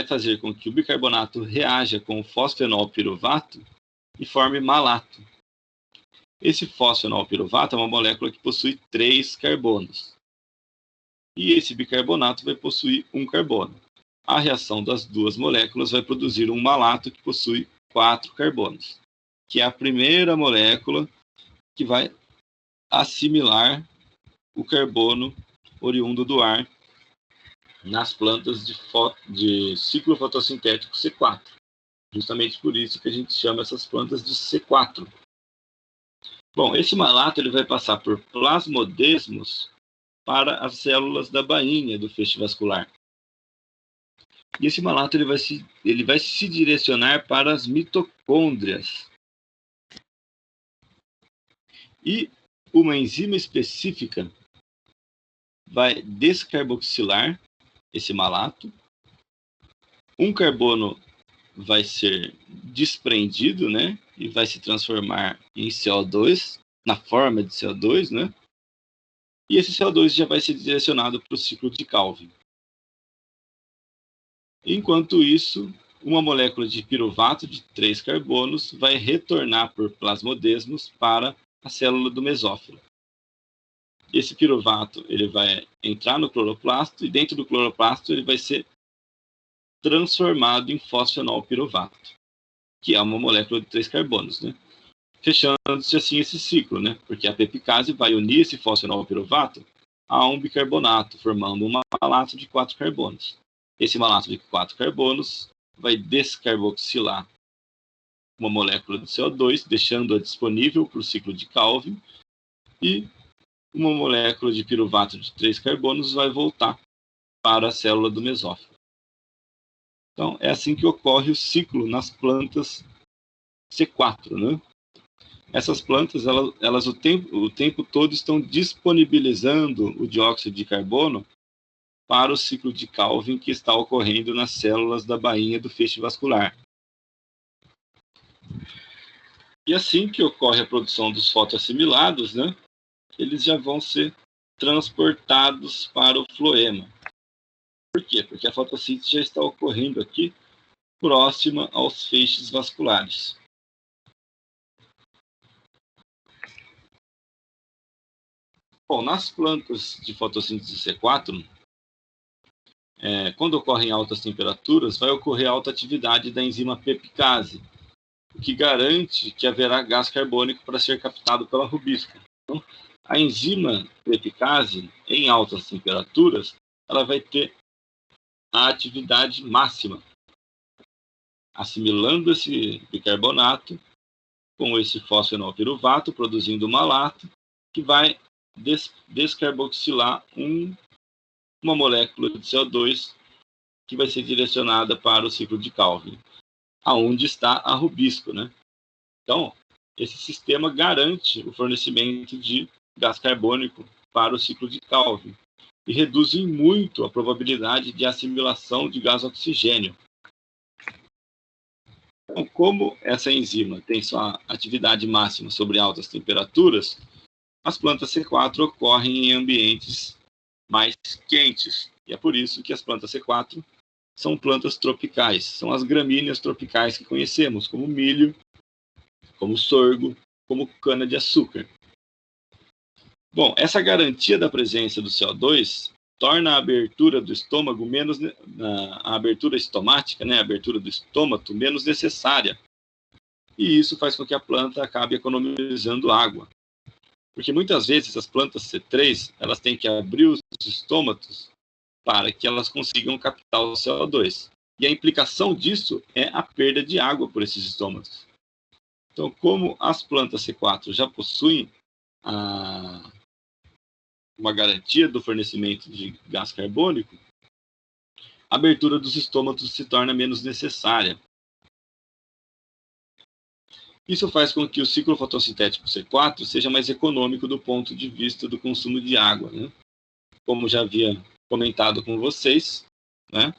fazer com que o bicarbonato reaja com o fosfenolpiruvato e forme malato. Esse fosfenolpiruvato é uma molécula que possui 3 carbonos. E esse bicarbonato vai possuir 1 carbono. A reação das duas moléculas vai produzir um malato que possui 4 carbonos, que é a primeira molécula que vai assimilar o carbono oriundo do ar nas plantas de ciclo fotossintético C4. Justamente por isso que a gente chama essas plantas de C4. Bom, esse malato ele vai passar por plasmodesmos para as células da bainha do feixe vascular. E esse malato ele vai se direcionar para as mitocôndrias. E uma enzima específica vai descarboxilar esse malato. Um carbono vai ser desprendido, né? E vai se transformar em CO2, na forma de CO2, né? E esse CO2 já vai ser direcionado para o ciclo de Calvin. Enquanto isso, uma molécula de piruvato de 3 carbonos vai retornar por plasmodesmos para a célula do mesófilo. Esse piruvato ele vai entrar no cloroplasto e dentro do cloroplasto ele vai ser transformado em fosfenol piruvato, que é uma molécula de 3 carbonos, né? Fechando-se assim esse ciclo, né? Porque a pepicase vai unir esse fosfenol piruvato a um bicarbonato, formando um malato de 4 carbonos. Esse malato de 4 carbonos vai descarboxilar uma molécula de CO2, deixando-a disponível para o ciclo de Calvin, e uma molécula de piruvato de 3 carbonos vai voltar para a célula do mesófilo. Então, é assim que ocorre o ciclo nas plantas C4, né? Essas plantas, elas o tempo todo estão disponibilizando o dióxido de carbono para o ciclo de Calvin que está ocorrendo nas células da bainha do feixe vascular. E assim que ocorre a produção dos fotoassimilados, né, eles já vão ser transportados para o floema. Por quê? Porque a fotossíntese já está ocorrendo aqui próxima aos feixes vasculares. Bom, nas plantas de fotossíntese C4, quando ocorrem altas temperaturas, vai ocorrer alta atividade da enzima pepicase, o que garante que haverá gás carbônico para ser captado pela rubisca. Então, a enzima pepicase, em altas temperaturas, ela vai ter a atividade máxima, assimilando esse bicarbonato com esse fosfenol piruvato, produzindo um malato, que vai descarboxilar uma molécula de CO2 que vai ser direcionada para o ciclo de Calvin, aonde está a rubisco, né? Então, esse sistema garante o fornecimento de gás carbônico para o ciclo de Calvin e reduz em muito a probabilidade de assimilação de gás oxigênio. Então, como essa enzima tem sua atividade máxima sobre altas temperaturas, as plantas C4 ocorrem em ambientes mais quentes. E é por isso que as plantas C4 são plantas tropicais, são as gramíneas tropicais que conhecemos, como milho, como sorgo, como cana-de-açúcar. Bom, essa garantia da presença do CO2 torna a abertura do estômago a abertura estomática, né, a abertura do estômago menos necessária. E isso faz com que a planta acabe economizando água. Porque muitas vezes as plantas C3, elas têm que abrir os estômatos para que elas consigam captar o CO2. E a implicação disso é a perda de água por esses estômatos. Então, como as plantas C4 já possuem uma garantia do fornecimento de gás carbônico, a abertura dos estômatos se torna menos necessária. Isso faz com que o ciclo fotossintético C4 seja mais econômico do ponto de vista do consumo de água, né? Como já havia comentado com vocês, né?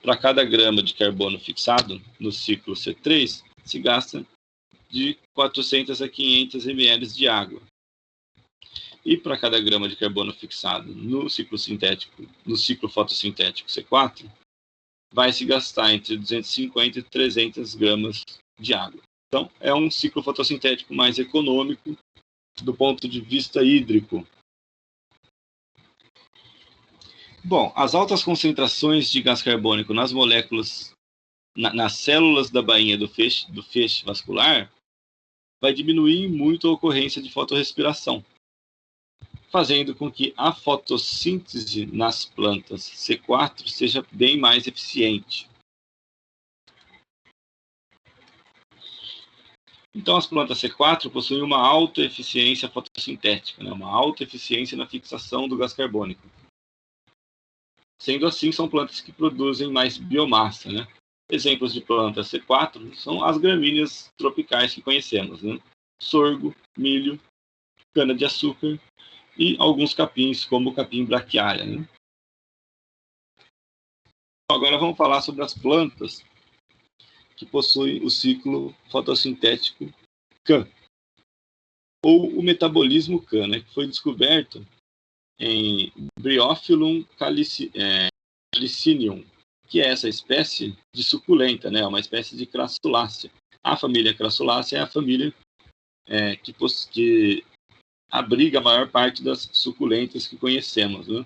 Para cada grama de carbono fixado no ciclo C3, se gasta de 400 a 500 ml de água. E para cada grama de carbono fixado no ciclo fotossintético C4, vai se gastar entre 250 e 300 gramas de água. Então, é um ciclo fotossintético mais econômico do ponto de vista hídrico. Bom, as altas concentrações de gás carbônico nas moléculas, nas células da bainha do feixe vascular, vai diminuir muito a ocorrência de fotorrespiração, fazendo com que a fotossíntese nas plantas C4 seja bem mais eficiente. Então, as plantas C4 possuem uma alta eficiência fotossintética, né? Uma alta eficiência na fixação do gás carbônico. Sendo assim, são plantas que produzem mais biomassa, né? Exemplos de plantas C4 são as gramíneas tropicais que conhecemos, né? Sorgo, milho, cana-de-açúcar e alguns capins, como o capim braquiária, né? Agora vamos falar sobre as plantas que possuem o ciclo fotossintético CAN, ou o metabolismo CAN, né, que foi descoberto em Bryophyllum calicinium, que é essa espécie de suculenta, né, uma espécie de crassulácea. A família crassulácea é a família que abriga a maior parte das suculentas que conhecemos, né?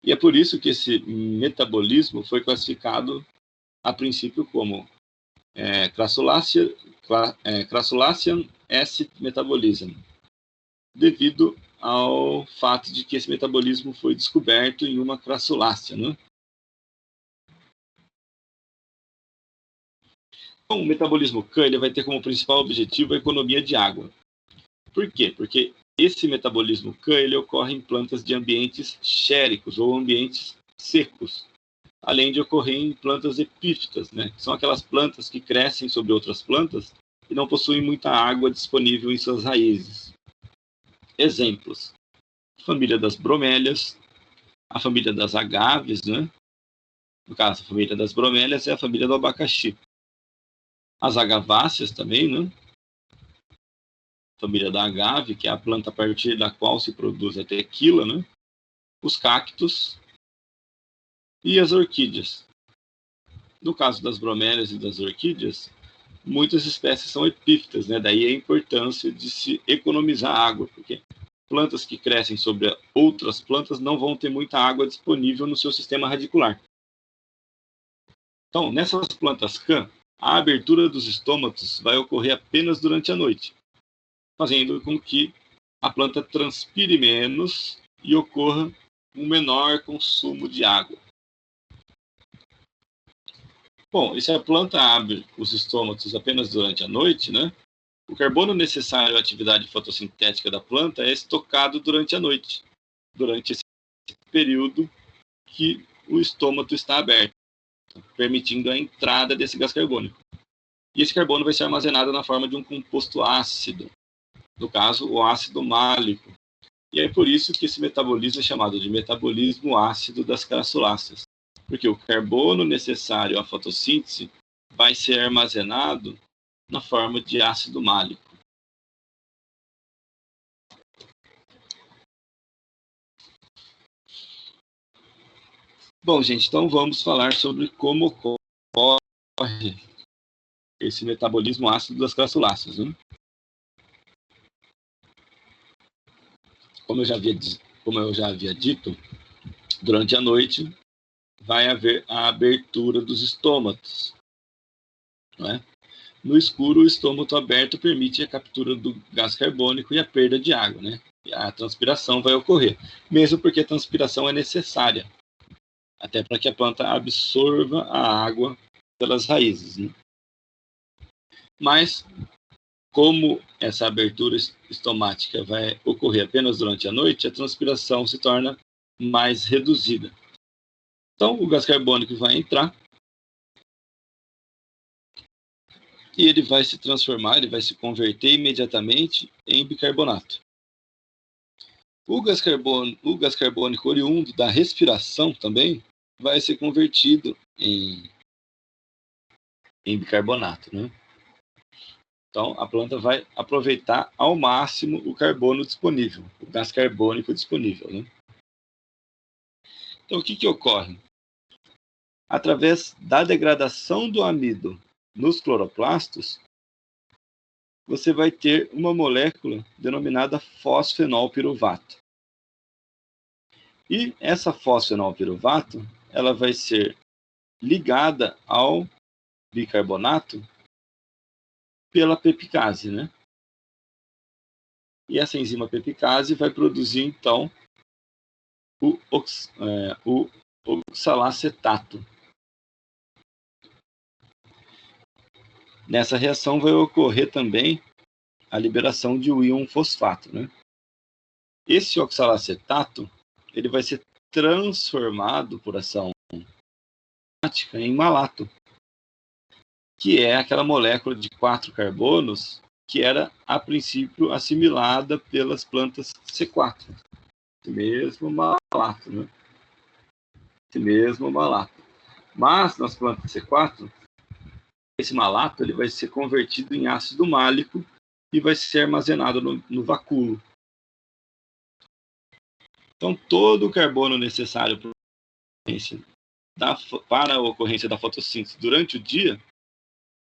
E é por isso que esse metabolismo foi classificado a princípio como Crassulacean acid metabolism, devido ao fato de que esse metabolismo foi descoberto em uma crassulácea, né? Então, o metabolismo CAN ele vai ter como principal objetivo a economia de água. Por quê? Porque esse metabolismo CAN ele ocorre em plantas de ambientes xéricos ou ambientes secos, além de ocorrer em plantas epífitas, né? Que são aquelas plantas que crescem sobre outras plantas e não possuem muita água disponível em suas raízes. Exemplos: a família das bromélias, a família das agaves, né? No caso, a família das bromélias é a família do abacaxi. As agaváceas também, né? A família da agave, que é a planta a partir da qual se produz a tequila, né? Os cactos e as orquídeas. No caso das bromélias e das orquídeas, muitas espécies são epífitas, né? Daí a importância de se economizar água, porque plantas que crescem sobre outras plantas não vão ter muita água disponível no seu sistema radicular. Então, nessas plantas CAN, a abertura dos estômatos vai ocorrer apenas durante a noite, fazendo com que a planta transpire menos e ocorra um menor consumo de água. Bom, e se a planta abre os estômatos apenas durante a noite, né? O carbono necessário à atividade fotossintética da planta é estocado durante a noite, durante esse período que o estômato está aberto, permitindo a entrada desse gás carbônico. E esse carbono vai ser armazenado na forma de um composto ácido, no caso, o ácido málico. E é por isso que esse metabolismo é chamado de metabolismo ácido das crassuláceas, porque o carbono necessário à fotossíntese vai ser armazenado na forma de ácido málico. Bom, gente, então vamos falar sobre como ocorre esse metabolismo ácido das crassuláceas, né? Como eu já havia dito, durante a noite vai haver a abertura dos estômatos, não é? No escuro, o estômato aberto permite a captura do gás carbônico e a perda de água, né? E a transpiração vai ocorrer, mesmo porque a transpiração é necessária, até para que a planta absorva a água pelas raízes, né? Mas, como essa abertura estomática vai ocorrer apenas durante a noite, a transpiração se torna mais reduzida. Então, o gás carbônico vai entrar e ele vai se transformar, ele vai se converter imediatamente em bicarbonato. O gás carbônico oriundo da respiração também vai ser convertido em bicarbonato, né? Então, a planta vai aproveitar ao máximo o carbono disponível, o gás carbônico disponível, né? Então, o que ocorre? Através da degradação do amido nos cloroplastos, você vai ter uma molécula denominada fosfenolpiruvato. E essa fosfenolpiruvato, ela vai ser ligada ao bicarbonato pela pepicase, né? E essa enzima pepicase vai produzir, então, o oxalacetato. Nessa reação vai ocorrer também a liberação de um íon fosfato, né? Esse oxalacetato ele vai ser transformado por ação enzimática em malato, que é aquela molécula de 4 carbonos que era, a princípio, assimilada pelas plantas C4. Esse mesmo malato, né? Esse mesmo malato. Mas, nas plantas C4, esse malato ele vai ser convertido em ácido málico e vai ser armazenado no vacúolo. Então, todo o carbono necessário para a ocorrência da fotossíntese durante o dia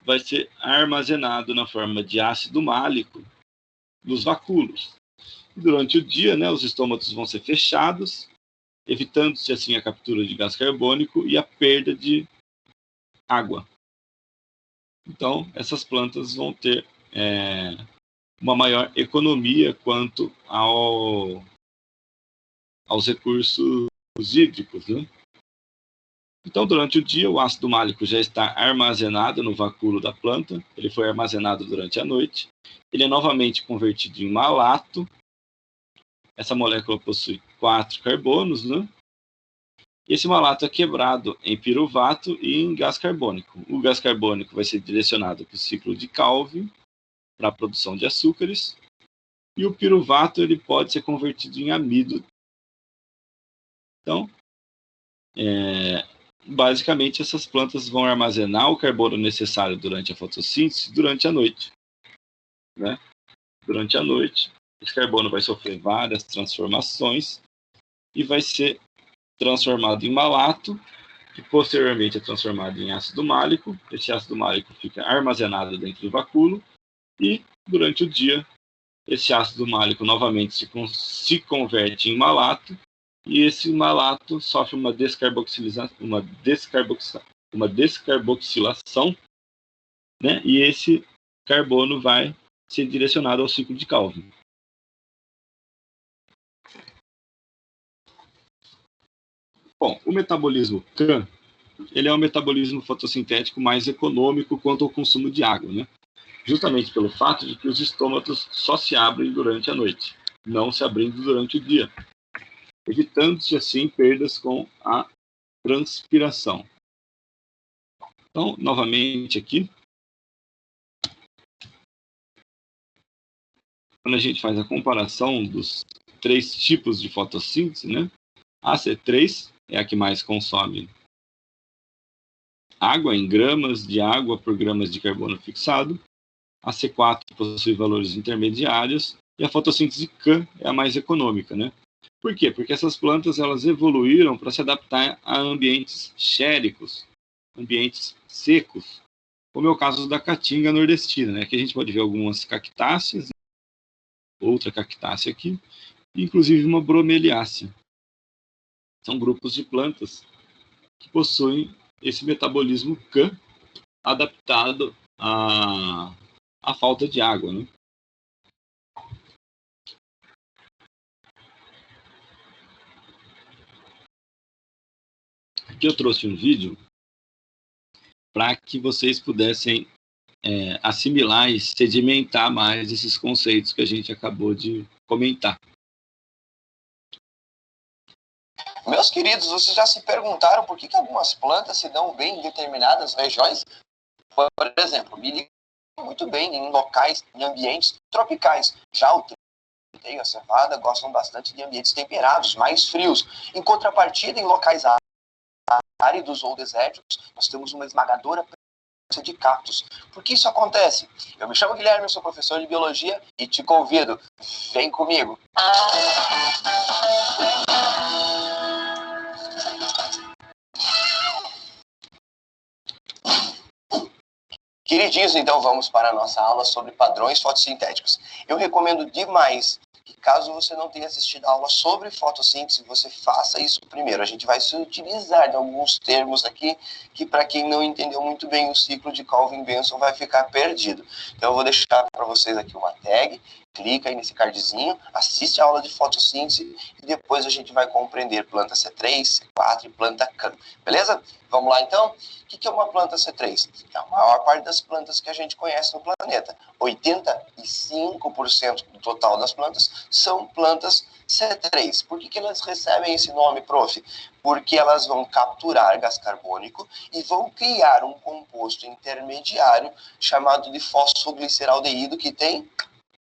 vai ser armazenado na forma de ácido málico nos vacúolos. Durante o dia, né, os estômatos vão ser fechados, evitando-se assim a captura de gás carbônico e a perda de água. Então, essas plantas vão ter uma maior economia quanto aos recursos hídricos, né? Então, durante o dia, o ácido málico já está armazenado no vacúolo da planta, ele foi armazenado durante a noite, ele é novamente convertido em malato. Essa molécula possui 4 carbonos, né? E esse malato é quebrado em piruvato e em gás carbônico. O gás carbônico vai ser direcionado para o ciclo de Calvin, para a produção de açúcares, e o piruvato ele pode ser convertido em amido. Então, basicamente, essas plantas vão armazenar o carbono necessário durante a fotossíntese durante a noite, né? Durante a noite, esse carbono vai sofrer várias transformações e vai ser transformado em malato, que posteriormente é transformado em ácido málico. Esse ácido málico fica armazenado dentro do vacúolo e, durante o dia, esse ácido málico novamente se converte em malato e esse malato sofre uma descarboxilação, né? E esse carbono vai ser direcionado ao ciclo de Calvin. Bom, o metabolismo CAN ele é o metabolismo fotossintético mais econômico quanto ao consumo de água, né? Justamente pelo fato de que os estômatos só se abrem durante a noite, não se abrindo durante o dia, evitando-se assim perdas com a transpiração. Então, novamente aqui, quando a gente faz a comparação dos 3 tipos de fotossíntese, né? A C3 é a que mais consome água em gramas de água por gramas de carbono fixado. A C4 possui valores intermediários e a fotossíntese CAN é a mais econômica, né? Por quê? Porque essas plantas elas evoluíram para se adaptar a ambientes xéricos, ambientes secos, como é o caso da caatinga nordestina, né? Aqui a gente pode ver algumas cactáceas, outra cactácea aqui, inclusive uma bromeliácea. São grupos de plantas que possuem esse metabolismo CAN adaptado à falta de água, né? Aqui eu trouxe um vídeo para que vocês pudessem assimilar e sedimentar mais esses conceitos que a gente acabou de comentar. Meus queridos, vocês já se perguntaram por que algumas plantas se dão bem em determinadas regiões? Por exemplo, milho muito bem em locais, em ambientes tropicais. Já o trigo e a cevada gostam bastante de ambientes temperados, mais frios. Em contrapartida, em locais áridos ou desérticos, nós temos uma esmagadora presença de cactos. Por que isso acontece? Eu me chamo Guilherme, eu sou professor de biologia e te convido, vem comigo. Queridinhos, então vamos para a nossa aula sobre padrões fotossintéticos. Eu recomendo demais que, caso você não tenha assistido a aula sobre fotossíntese, você faça isso primeiro. A gente vai se utilizar de alguns termos aqui que, para quem não entendeu muito bem o ciclo de Calvin-Benson, vai ficar perdido. Então eu vou deixar para vocês aqui uma tag clica aí nesse cardzinho, assiste a aula de fotossíntese e depois a gente vai compreender planta C3, C4 e planta CAN. Beleza? Vamos lá então? O que é uma planta C3? É a maior parte das plantas que a gente conhece no planeta. 85% do total das plantas são plantas C3. Por que elas recebem esse nome, prof? Porque elas vão capturar gás carbônico e vão criar um composto intermediário chamado de fosfogliceraldeído, que tem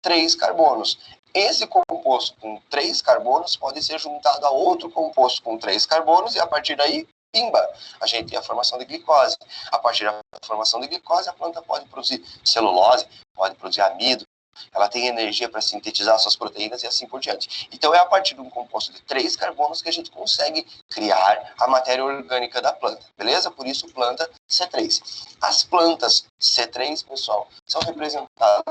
3 carbonos. Esse composto com 3 carbonos pode ser juntado a outro composto com 3 carbonos e a partir daí, pimba, a gente tem a formação de glicose. A partir da formação de glicose, a planta pode produzir celulose, pode produzir amido, ela tem energia para sintetizar suas proteínas e assim por diante. Então é a partir de um composto de 3 carbonos que a gente consegue criar a matéria orgânica da planta, beleza? Por isso planta C3. As plantas C3, pessoal, são representadas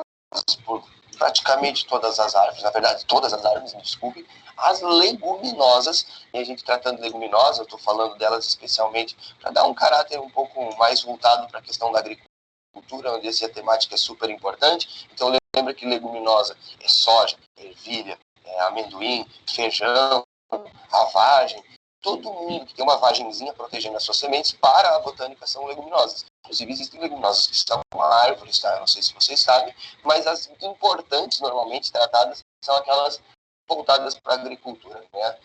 por praticamente todas as árvores, na verdade todas as árvores, me desculpe, as leguminosas, e a gente tratando de leguminosas, eu estou falando delas especialmente para dar um caráter um pouco mais voltado para a questão da agricultura, onde essa temática é super importante. Então lembra que leguminosa é soja, ervilha, amendoim, feijão, a vagem, todo mundo que tem uma vagenzinha protegendo as suas sementes para a botânica são leguminosas. Inclusive existem leguminosas que são árvores, tá? Eu não sei se vocês sabem, mas as importantes normalmente tratadas são aquelas voltadas para a agricultura, né?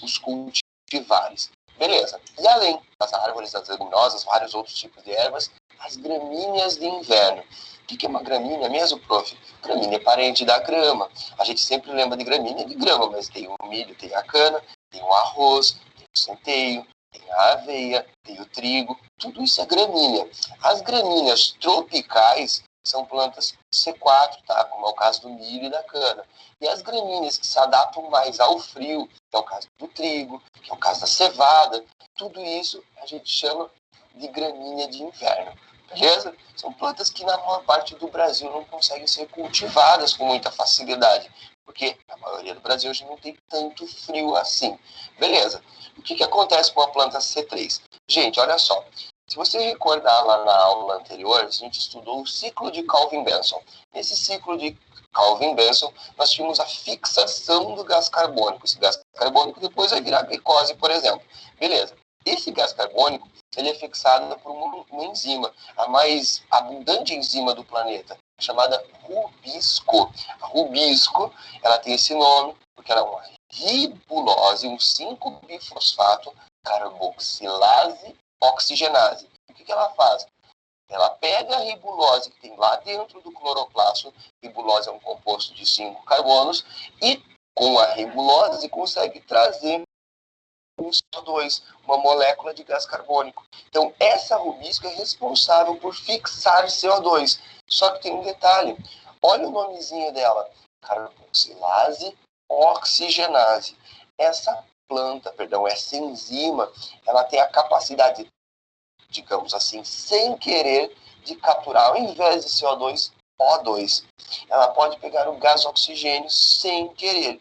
Os cultivares. Beleza. E além das árvores, das leguminosas, vários outros tipos de ervas, as gramíneas de inverno. O que é uma gramínea mesmo, prof? Gramínea é parente da grama. A gente sempre lembra de gramínea de grama, mas tem o milho, tem a cana, tem o arroz, tem o centeio, tem a aveia, tem o trigo. Tudo isso é gramínea. As gramíneas tropicais são plantas C4, tá? Como é o caso do milho e da cana. E as gramíneas que se adaptam mais ao frio, que é o caso do trigo, que é o caso da cevada, tudo isso a gente chama de gramínea de inverno. Beleza? São plantas que na maior parte do Brasil não conseguem ser cultivadas com muita facilidade, porque a maioria do Brasil hoje não tem tanto frio assim. Beleza. O que acontece com a planta C3? Gente, olha só. Se você recordar lá na aula anterior, a gente estudou o ciclo de Calvin-Benson. Nesse ciclo de Calvin-Benson, nós tínhamos a fixação do gás carbônico. Esse gás carbônico depois vai virar glicose, por exemplo. Beleza. Esse gás carbônico ele é fixado por uma enzima, a mais abundante enzima do planeta, chamada rubisco. A rubisco, ela tem esse nome porque ela é uma ribulose, um 5-bifosfato carboxilase oxigenase. O que ela faz? Ela pega a ribulose que tem lá dentro do cloroplasto, ribulose é um composto de 5 carbonos, e com a ribulose consegue trazer um CO2, uma molécula de gás carbônico. Então, essa rubisco é responsável por fixar CO2. Só que tem um detalhe. Olha o nomezinho dela. Carboxilase oxigenase. Essa essa enzima, ela tem a capacidade, digamos assim, sem querer, de capturar, ao invés de CO2, O2. Ela pode pegar o gás oxigênio sem querer.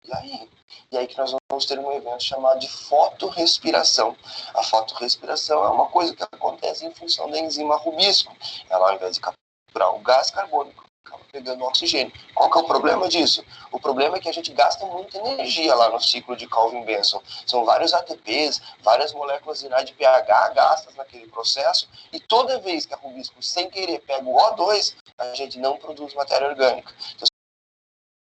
E aí? E aí que nós vamos ter um evento chamado de fotorrespiração. A fotorrespiração é uma coisa que acontece em função da enzima rubisco. Ela, ao invés de capturar o gás carbônico, acaba pegando o oxigênio. Qual que é o problema disso? O problema é que a gente gasta muita energia lá no ciclo de Calvin-Benson. São vários ATPs, várias moléculas de pH gastas naquele processo, e toda vez que a rubisco, sem querer, pega o O2, a gente não produz matéria orgânica. Então,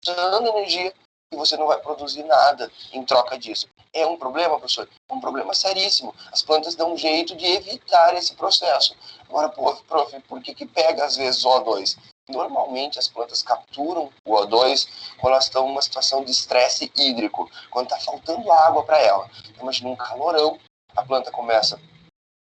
você está dando energia e você não vai produzir nada em troca disso. É um problema, professor? É um problema seríssimo. As plantas dão um jeito de evitar esse processo. Agora, prof, por que pega às vezes o O2? Normalmente as plantas capturam o O2 quando elas estão numa situação de estresse hídrico, quando está faltando água para ela. Imagina um calorão, a planta começa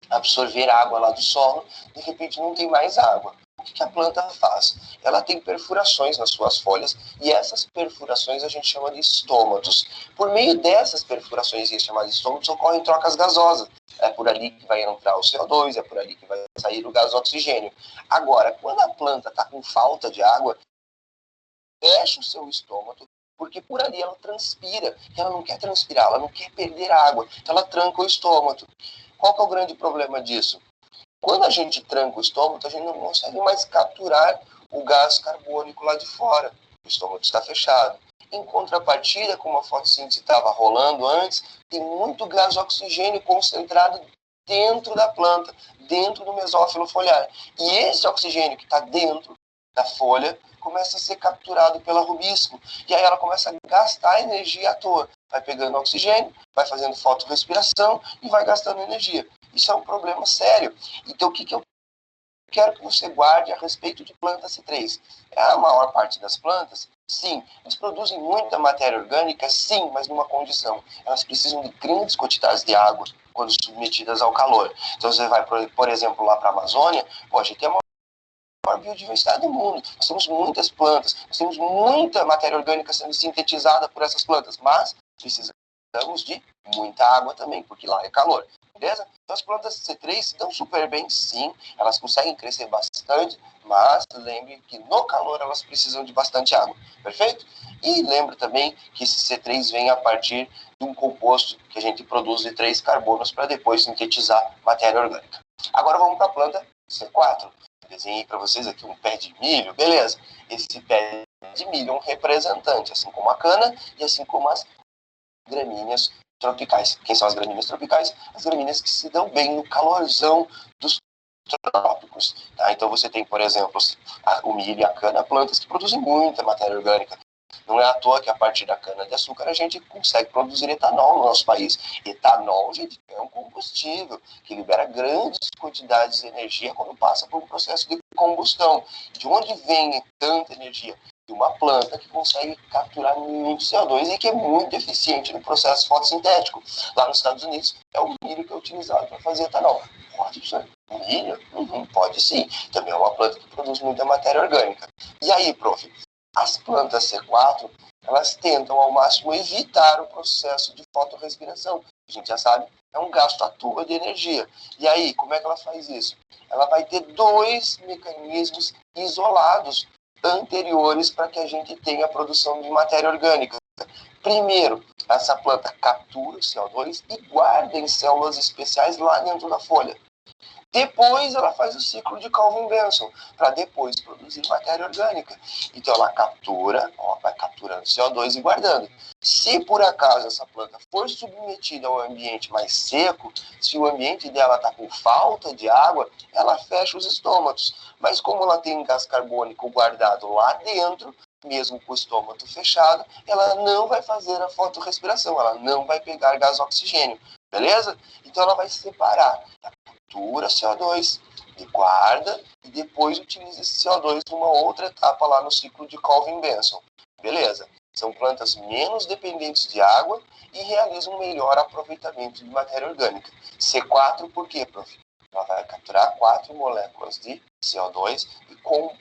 a absorver água lá do solo, de repente não tem mais água. O que a planta faz? Ela tem perfurações nas suas folhas, e essas perfurações a gente chama de estômatos. Por meio dessas perfurações chamadas de estômatos ocorrem trocas gasosas. É por ali que vai entrar o CO2, é por ali que vai sair o gás oxigênio. Agora, quando a planta está com falta de água, fecha o seu estômago, porque por ali ela transpira. Ela não quer transpirar, ela não quer perder água. Então ela tranca o estômago. Qual que é o grande problema disso? Quando a gente tranca o estômago, a gente não consegue mais capturar o gás carbônico lá de fora. O estômago está fechado. Em contrapartida, como a fotossíntese estava rolando antes, tem muito gás oxigênio concentrado dentro da planta, dentro do mesófilo foliar. E esse oxigênio que está dentro da folha começa a ser capturado pela rubisco. E aí ela começa a gastar energia à toa. Vai pegando oxigênio, vai fazendo fotorrespiração e vai gastando energia. Isso é um problema sério. Então, o que eu quero que você guarde a respeito de planta C3? É a maior parte das plantas? Sim. Eles produzem muita matéria orgânica? Sim, mas numa condição. Elas precisam de grandes quantidades de água quando submetidas ao calor. Então, você vai, por exemplo, lá para a Amazônia, a gente tem a maior biodiversidade do mundo. Nós temos muitas plantas, nós temos muita matéria orgânica sendo sintetizada por essas plantas, mas precisamos de muita água também, porque lá é calor. Beleza? Então as plantas C3 se dão super bem, sim, elas conseguem crescer bastante, mas lembre que no calor elas precisam de bastante água, perfeito? E lembre também que esse C3 vem a partir de um composto que a gente produz de 3 carbonos para depois sintetizar matéria orgânica. Agora vamos para a planta C4. Desenhei para vocês aqui um pé de milho, beleza? Esse pé de milho é um representante, assim como a cana e assim como as gramíneas tropicais. Quem são as gramíneas tropicais? As gramíneas que se dão bem no calorzão dos trópicos. Tá? Então você tem, por exemplo, o milho e a cana, plantas que produzem muita matéria orgânica. Não é à toa que a partir da cana-de-açúcar a gente consegue produzir etanol no nosso país. Etanol, gente, é um combustível que libera grandes quantidades de energia quando passa por um processo de combustão. De onde vem tanta energia? De uma planta que consegue capturar muito CO2 e que é muito eficiente no processo fotossintético. Lá nos Estados Unidos é o milho que é utilizado para fazer etanol. Pode ser. Milho? Pode sim. Também é uma planta que produz muita matéria orgânica. E aí, prof? As plantas C4, elas tentam ao máximo evitar o processo de fotorrespiração. A gente já sabe, é um gasto à toa de energia. E aí, como é que ela faz isso? Ela vai ter 2 mecanismos isolados anteriores para que a gente tenha a produção de matéria orgânica. Primeiro, essa planta captura o CO2 e guarda em células especiais lá dentro da folha. Depois ela faz o ciclo de Calvin-Benson, para depois produzir matéria orgânica. Então ela captura, vai capturando CO2 e guardando. Se por acaso essa planta for submetida ao ambiente mais seco, se o ambiente dela está com falta de água, ela fecha os estômatos. Mas como ela tem gás carbônico guardado lá dentro, mesmo com o estômago fechado, ela não vai fazer a fotorrespiração, ela não vai pegar gás oxigênio. Beleza? Então ela vai separar. Captura CO2 e guarda e depois utiliza esse CO2 numa outra etapa lá no ciclo de Calvin-Benson. Beleza. São plantas menos dependentes de água e realizam um melhor aproveitamento de matéria orgânica. C4 por quê, prof? Ela vai capturar 4 moléculas de CO2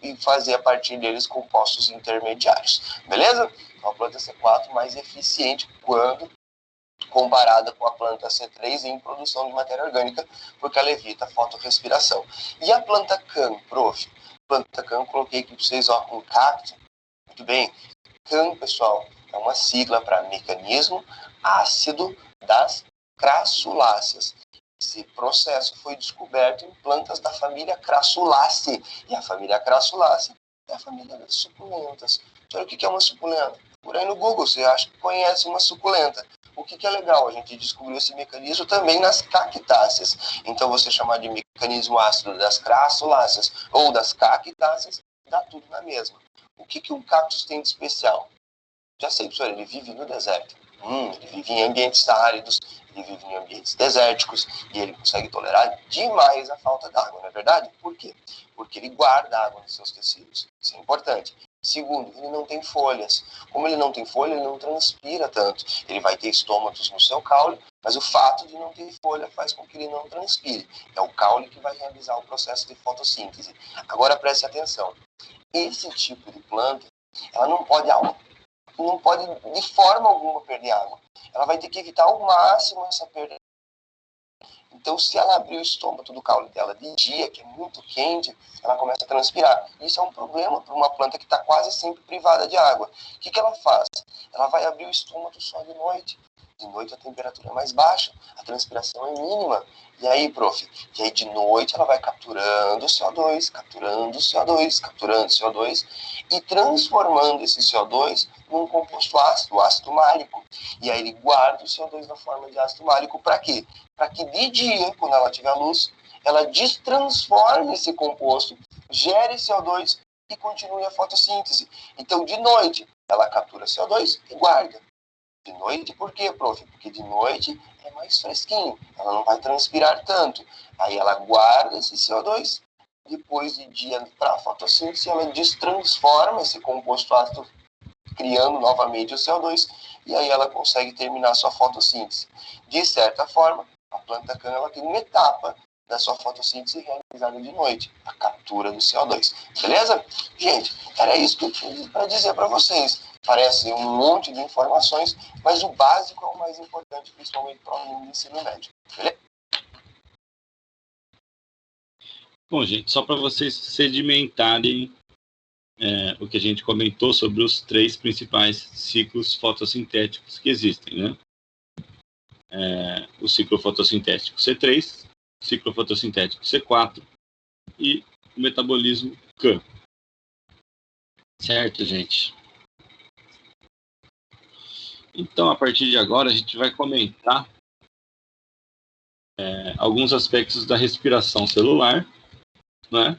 e fazer a partir deles compostos intermediários. Beleza? Então a planta C4 mais eficiente quando comparada com a planta C3 em produção de matéria orgânica, porque ela evita a fotorrespiração. E a planta CAN, prof? Planta CAN, coloquei aqui para vocês, ó, um cacto. Muito bem. CAN, pessoal, é uma sigla para mecanismo ácido das crassuláceas. Esse processo foi descoberto em plantas da família Crassulaceae. E a família Crassulaceae é a família das suculentas. Sabe o que é uma suculenta? Por aí no Google, você acha que conhece uma suculenta. O que é legal? A gente descobriu esse mecanismo também nas cactáceas. Então, você chamar de mecanismo ácido das crassuláceas ou das cactáceas, dá tudo na mesma. O que um cactus tem de especial? Já sei, professor, ele vive no deserto. Ele vive em ambientes áridos, ele vive em ambientes desérticos e ele consegue tolerar demais a falta d'água, não é verdade? Por quê? Porque ele guarda água nos seus tecidos. Isso é importante. Segundo, ele não tem folhas. Como ele não tem folha, ele não transpira tanto. Ele vai ter estômatos no seu caule, mas o fato de não ter folha faz com que ele não transpire. É o caule que vai realizar o processo de fotossíntese. Agora preste atenção. Esse tipo de planta, ela não pode de forma alguma perder água. Ela vai ter que evitar ao máximo essa perda. Então, se ela abrir o estômago do caule dela de dia, que é muito quente, ela começa a transpirar. Isso é um problema para uma planta que está quase sempre privada de água. O que ela faz? Ela vai abrir o estômago só de noite. De De noite a temperatura é mais baixa, a transpiração é mínima. E aí, prof? E aí de noite ela vai capturando CO2, capturando CO2, capturando CO2 e transformando esse CO2 num composto ácido, o ácido málico. E aí ele guarda o CO2 na forma de ácido málico para quê? Para que de dia, quando ela tiver luz, ela destransforme esse composto, gere CO2 e continue a fotossíntese. Então, de noite, ela captura CO2 e guarda. De noite, por quê, prof? Porque de noite é mais fresquinho, ela não vai transpirar tanto. Aí ela guarda esse CO2, depois de dia para a fotossíntese, ela destransforma esse composto ácido, criando novamente o CO2, e aí ela consegue terminar a sua fotossíntese. De certa forma, a planta cana ela tem uma etapa da sua fotossíntese realizada de noite, a captura do CO2. Beleza? Gente, era isso que eu tinha para dizer para vocês. Parece um monte de informações, mas o básico é o mais importante, principalmente para o aluno do ensino médio. Beleza? Bom, gente, só para vocês sedimentarem o que a gente comentou sobre os 3 principais ciclos fotossintéticos que existem, né? O ciclo fotossintético C3, ciclo fotossintético C4 e o metabolismo CAM. Certo, gente? Então, a partir de agora, a gente vai comentar alguns aspectos da respiração celular, né?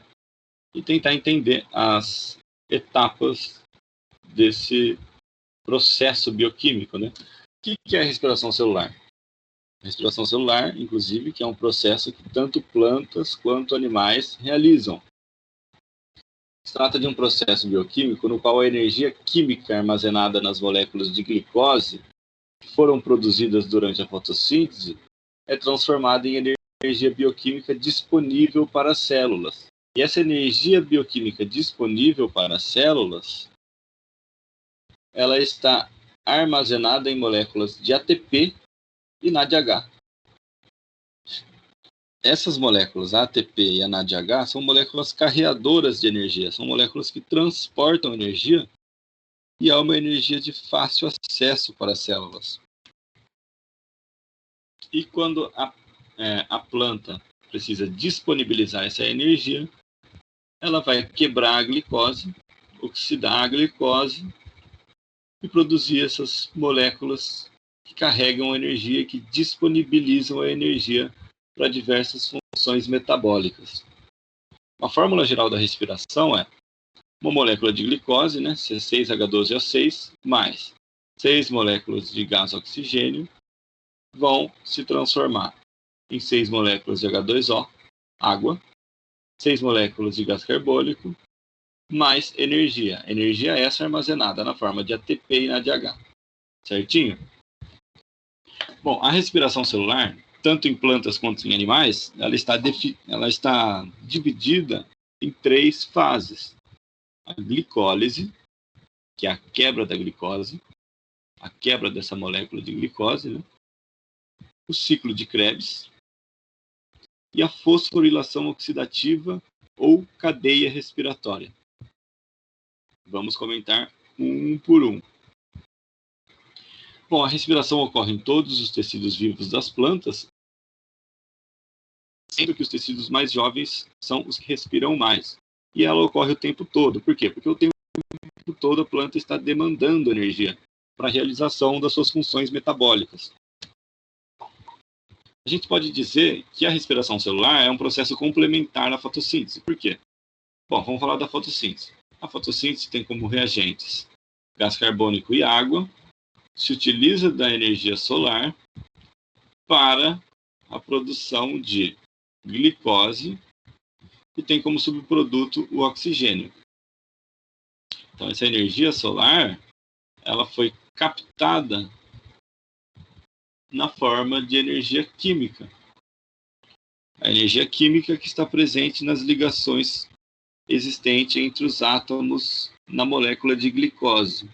E tentar entender as etapas desse processo bioquímico, né? O que é a respiração celular? A respiração celular, inclusive, que é um processo que tanto plantas quanto animais realizam. Se trata de um processo bioquímico no qual a energia química armazenada nas moléculas de glicose que foram produzidas durante a fotossíntese é transformada em energia bioquímica disponível para as células. E essa energia bioquímica disponível para as células, ela está armazenada em moléculas de ATP e NADH. Essas moléculas, a ATP e a NADH, são moléculas carreadoras de energia, são moléculas que transportam energia e há uma energia de fácil acesso para as células. E quando a planta precisa disponibilizar essa energia, ela vai quebrar a glicose, oxidar a glicose e produzir essas moléculas que carregam energia, que disponibilizam a energia para diversas funções metabólicas. A fórmula geral da respiração é uma molécula de glicose, né, C6H12O6, mais 6 moléculas de gás oxigênio, vão se transformar em 6 moléculas de H2O, água, 6 moléculas de gás carbônico, mais energia. Energia essa armazenada na forma de ATP e NADH. Certinho? Bom, a respiração celular, tanto em plantas quanto em animais, ela está dividida em 3 fases. A glicólise, que é a quebra da glicose, a quebra dessa molécula de glicose, né? O ciclo de Krebs e a fosforilação oxidativa ou cadeia respiratória. Vamos comentar um por um. Bom, a respiração ocorre em todos os tecidos vivos das plantas, sendo que os tecidos mais jovens são os que respiram mais. E ela ocorre o tempo todo. Por quê? Porque o tempo todo a planta está demandando energia para a realização das suas funções metabólicas. A gente pode dizer que a respiração celular é um processo complementar à fotossíntese. Por quê? Bom, vamos falar da fotossíntese. A fotossíntese tem como reagentes gás carbônico e água, se utiliza da energia solar para a produção de glicose e tem como subproduto o oxigênio. Então, essa energia solar, ela foi captada na forma de energia química. A energia química que está presente nas ligações existentes entre os átomos na molécula de glicose.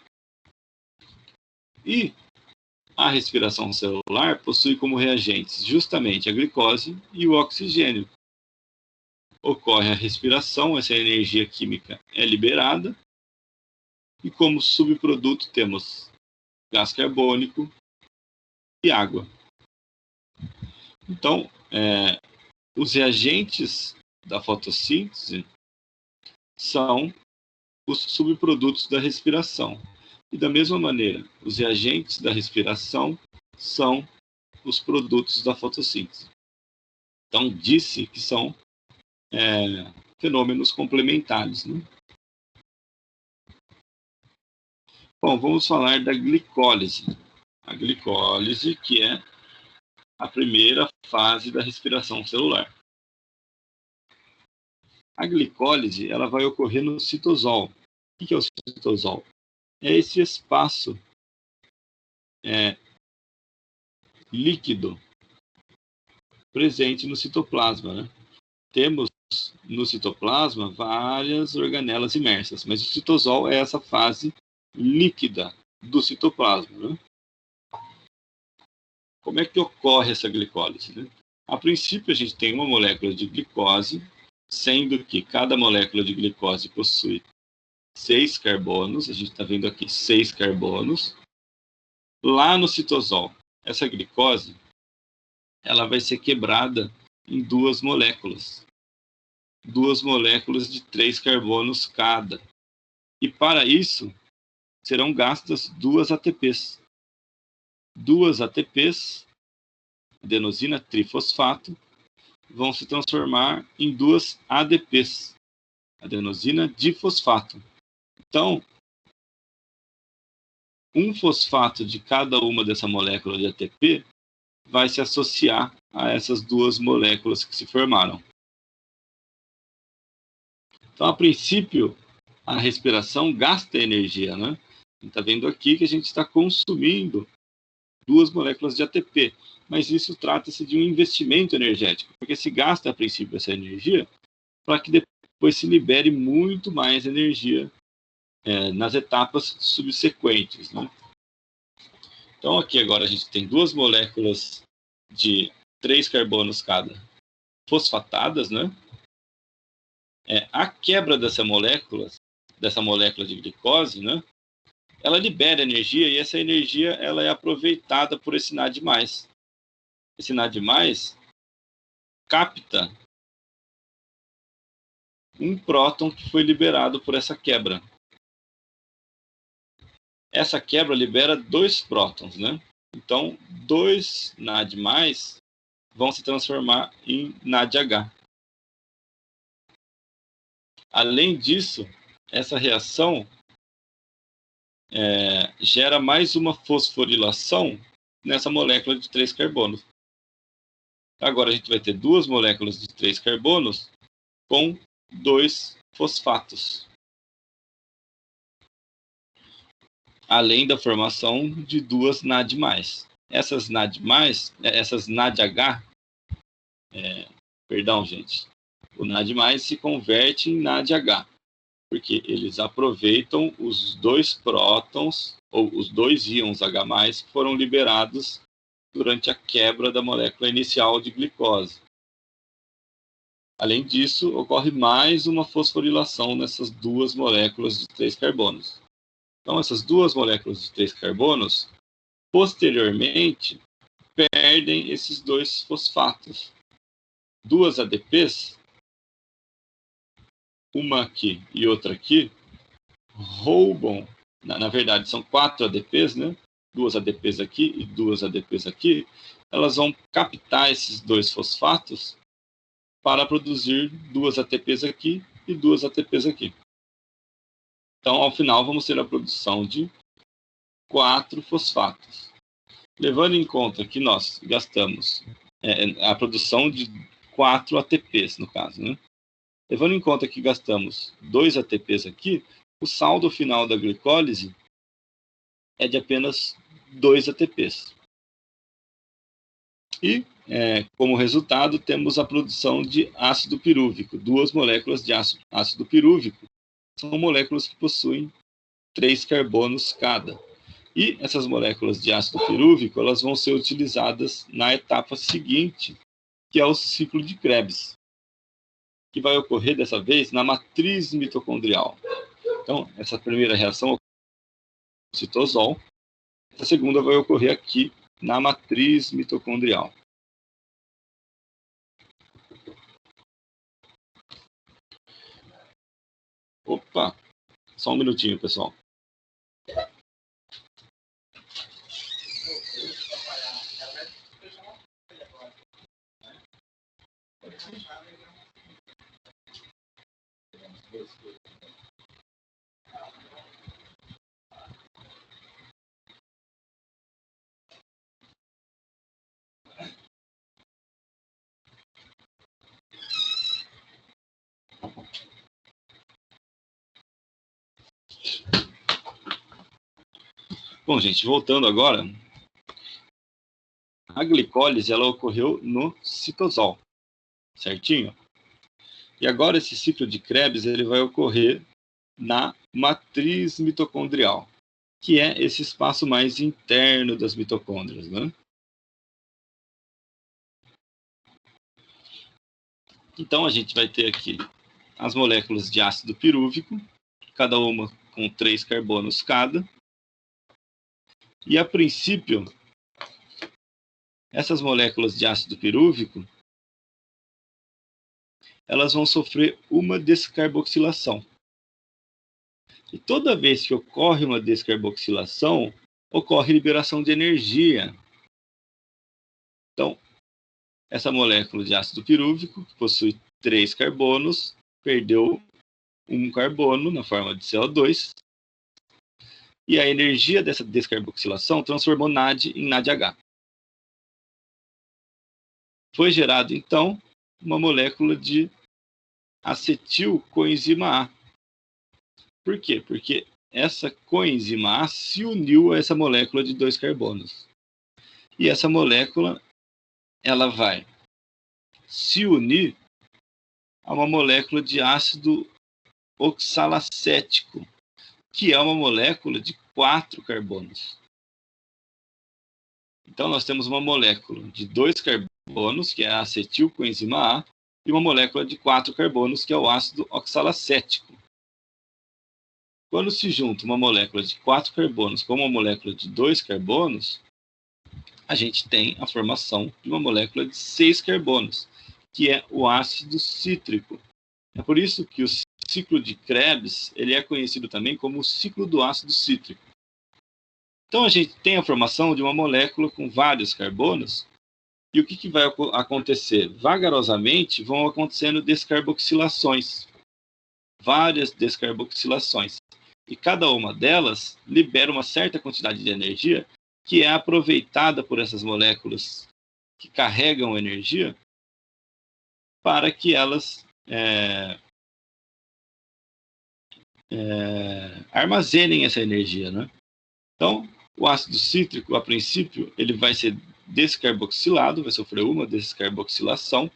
E a respiração celular possui como reagentes justamente a glicose e o oxigênio. Ocorre a respiração, essa energia química é liberada, e como subproduto temos gás carbônico, e água. Então, os reagentes da fotossíntese são os subprodutos da respiração. E da mesma maneira, os reagentes da respiração são os produtos da fotossíntese. Então, disse que são fenômenos complementares, né? Bom, vamos falar da glicólise. A glicólise, que é a primeira fase da respiração celular. A glicólise, ela vai ocorrer no citosol. O que é o citosol? É esse espaço líquido presente no citoplasma, né? Temos no citoplasma várias organelas imersas, mas o citosol é essa fase líquida do citoplasma, né? Como é que ocorre essa glicólise, né? A princípio, a gente tem uma molécula de glicose, sendo que cada molécula de glicose possui 6 carbonos. A gente está vendo aqui 6 carbonos. Lá no citosol, essa glicose ela vai ser quebrada em 2 moléculas. 2 moléculas de 3 carbonos cada. E para isso, serão gastas 2 ATPs. 2 ATPs, adenosina trifosfato, vão se transformar em 2 ADPs, adenosina difosfato. Então, um fosfato de cada uma dessa molécula de ATP vai se associar a essas 2 moléculas que se formaram. Então, a princípio, a respiração gasta energia, né? A gente está vendo aqui que a gente está consumindo 2 moléculas de ATP, mas isso trata-se de um investimento energético, porque se gasta, a princípio, essa energia para que depois se libere muito mais energia nas etapas subsequentes, né? Então, aqui agora a gente tem 2 moléculas de 3 carbonos cada fosfatadas, né? A quebra dessa molécula de glicose, né? Ela libera energia e essa energia ela é aproveitada por esse NAD+. Esse NAD+, capta um próton que foi liberado por essa quebra. Essa quebra libera 2 prótons, né? Então, 2 NAD+, vão se transformar em NADH. Além disso, essa reação gera mais uma fosforilação nessa molécula de 3 carbonos. Agora a gente vai ter 2 moléculas de 3 carbonos com 2 fosfatos. Além da formação de 2 NAD+. Essas NAD+, essas NADH, o NAD+, se converte em NADH, porque eles aproveitam os 2 prótons, ou os 2 íons H+, que foram liberados durante a quebra da molécula inicial de glicose. Além disso, ocorre mais uma fosforilação nessas 2 moléculas de 3 carbonos. Então, essas 2 moléculas de 3 carbonos, posteriormente, perdem esses 2 fosfatos. 2 ADPs, uma aqui e outra aqui, roubam, na verdade são 4 ADPs, né? 2 ADPs aqui e 2 ADPs aqui, elas vão captar esses 2 fosfatos para produzir 2 ATPs aqui e 2 ATPs aqui. Então, ao final, vamos ter a produção de 4 fosfatos. Levando em conta que nós gastamos a produção de 4 ATPs, no caso, né? Levando em conta que gastamos 2 ATPs aqui, o saldo final da glicólise é de apenas 2 ATPs. E, como resultado, temos a produção de ácido pirúvico. 2 moléculas de ácido pirúvico são moléculas que possuem 3 carbonos cada. E essas moléculas de ácido pirúvico elas vão ser utilizadas na etapa seguinte, que é o ciclo de Krebs, que vai ocorrer dessa vez na matriz mitocondrial. Então, essa primeira reação ocorre no citosol, a segunda vai ocorrer aqui na matriz mitocondrial. Opa, só um minutinho, pessoal. Bom, gente, voltando agora, a glicólise ela ocorreu no citosol, certinho? E agora esse ciclo de Krebs ele vai ocorrer na matriz mitocondrial, que é esse espaço mais interno das mitocôndrias, né? Então a gente vai ter aqui as moléculas de ácido pirúvico, cada uma com 3 carbonos cada. E a princípio, essas moléculas de ácido pirúvico, elas vão sofrer uma descarboxilação. E toda vez que ocorre uma descarboxilação, ocorre liberação de energia. Então, essa molécula de ácido pirúvico, que possui 3 carbonos, perdeu um carbono na forma de CO2, e a energia dessa descarboxilação transformou NAD em NADH. Foi gerado, então, uma molécula de acetilcoenzima A. Por quê? Porque essa coenzima A se uniu a essa molécula de 2 carbonos. E essa molécula ela vai se unir a uma molécula de ácido oxalacético, que é uma molécula de 4 carbonos. Então, nós temos uma molécula de 2 carbonos, que é a acetilcoenzima A, e uma molécula de 4 carbonos, que é o ácido oxalacético. Quando se junta uma molécula de 4 carbonos com uma molécula de 2 carbonos, a gente tem a formação de uma molécula de 6 carbonos, que é o ácido cítrico. É por isso que o ciclo de Krebs ele é conhecido também como o ciclo do ácido cítrico. Então, a gente tem a formação de uma molécula com vários carbonos, e o que vai acontecer? Vagarosamente vão acontecendo descarboxilações, várias descarboxilações, e cada uma delas libera uma certa quantidade de energia que é aproveitada por essas moléculas que carregam energia para que elas armazenem essa energia, né? Então, o ácido cítrico, a princípio, ele vai ser descarboxilado, vai sofrer uma descarboxilação,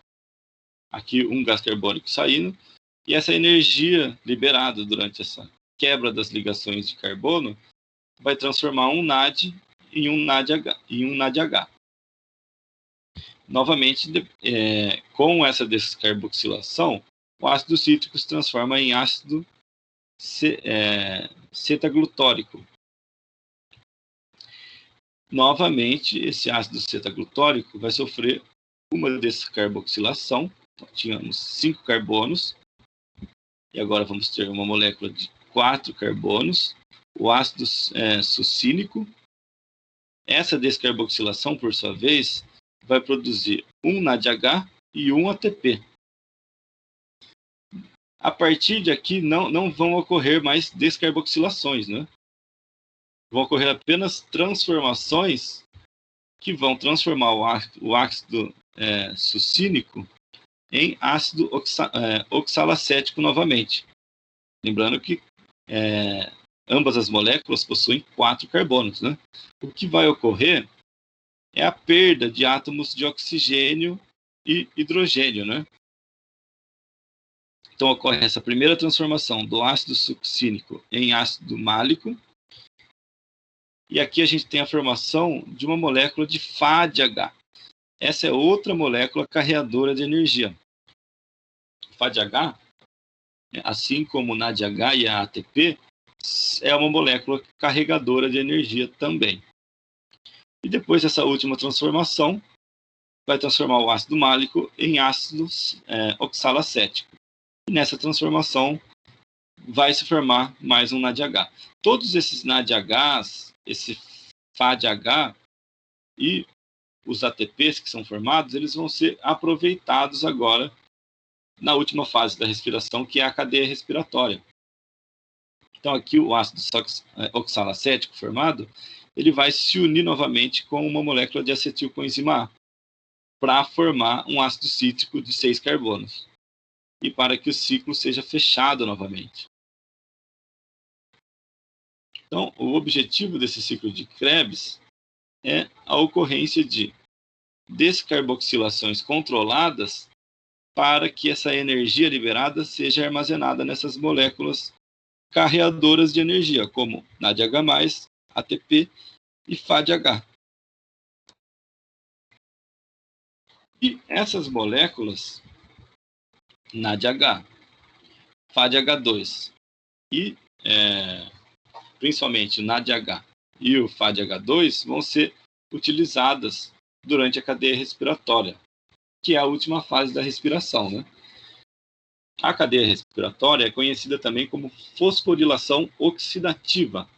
aqui um gás carbônico saindo, e essa energia liberada durante essa quebra das ligações de carbono vai transformar um NAD em um NADH. Novamente, com essa descarboxilação, o ácido cítrico se transforma em ácido cetaglutórico. Novamente, esse ácido cetaglutórico vai sofrer uma descarboxilação. Então, tínhamos 5 carbonos, e agora vamos ter uma molécula de 4 carbonos, o ácido succínico. Essa descarboxilação, por sua vez, vai produzir um NADH e um ATP. A partir de aqui, não vão ocorrer mais descarboxilações, né? Vão ocorrer apenas transformações que vão transformar o ácido succínico em ácido oxalacético novamente. Lembrando que ambas as moléculas possuem 4 carbonos, né? O que vai ocorrer é a perda de átomos de oxigênio e hidrogênio, né? Então ocorre essa primeira transformação do ácido succínico em ácido málico. E aqui a gente tem a formação de uma molécula de FADH. Essa é outra molécula carreadora de energia. FADH, assim como o NADH e a ATP, é uma molécula carregadora de energia também. E depois dessa última transformação, vai transformar o ácido málico em ácido oxalacético. E nessa transformação vai se formar mais um NADH. Todos esses NADHs, esse FADH e os ATPs que são formados, eles vão ser aproveitados agora na última fase da respiração, que é a cadeia respiratória. Então aqui o ácido oxalacético formado, ele vai se unir novamente com uma molécula de acetilcoenzima A para formar um ácido cítrico de 6 carbonos e para que o ciclo seja fechado novamente. Então, o objetivo desse ciclo de Krebs é a ocorrência de descarboxilações controladas para que essa energia liberada seja armazenada nessas moléculas carreadoras de energia, como NADH+, ATP e FADH. E essas moléculas, NADH, FADH2 e principalmente o NADH e o FADH2 vão ser utilizadas durante a cadeia respiratória, que é a última fase da respiração, né? A cadeia respiratória é conhecida também como fosforilação oxidativa,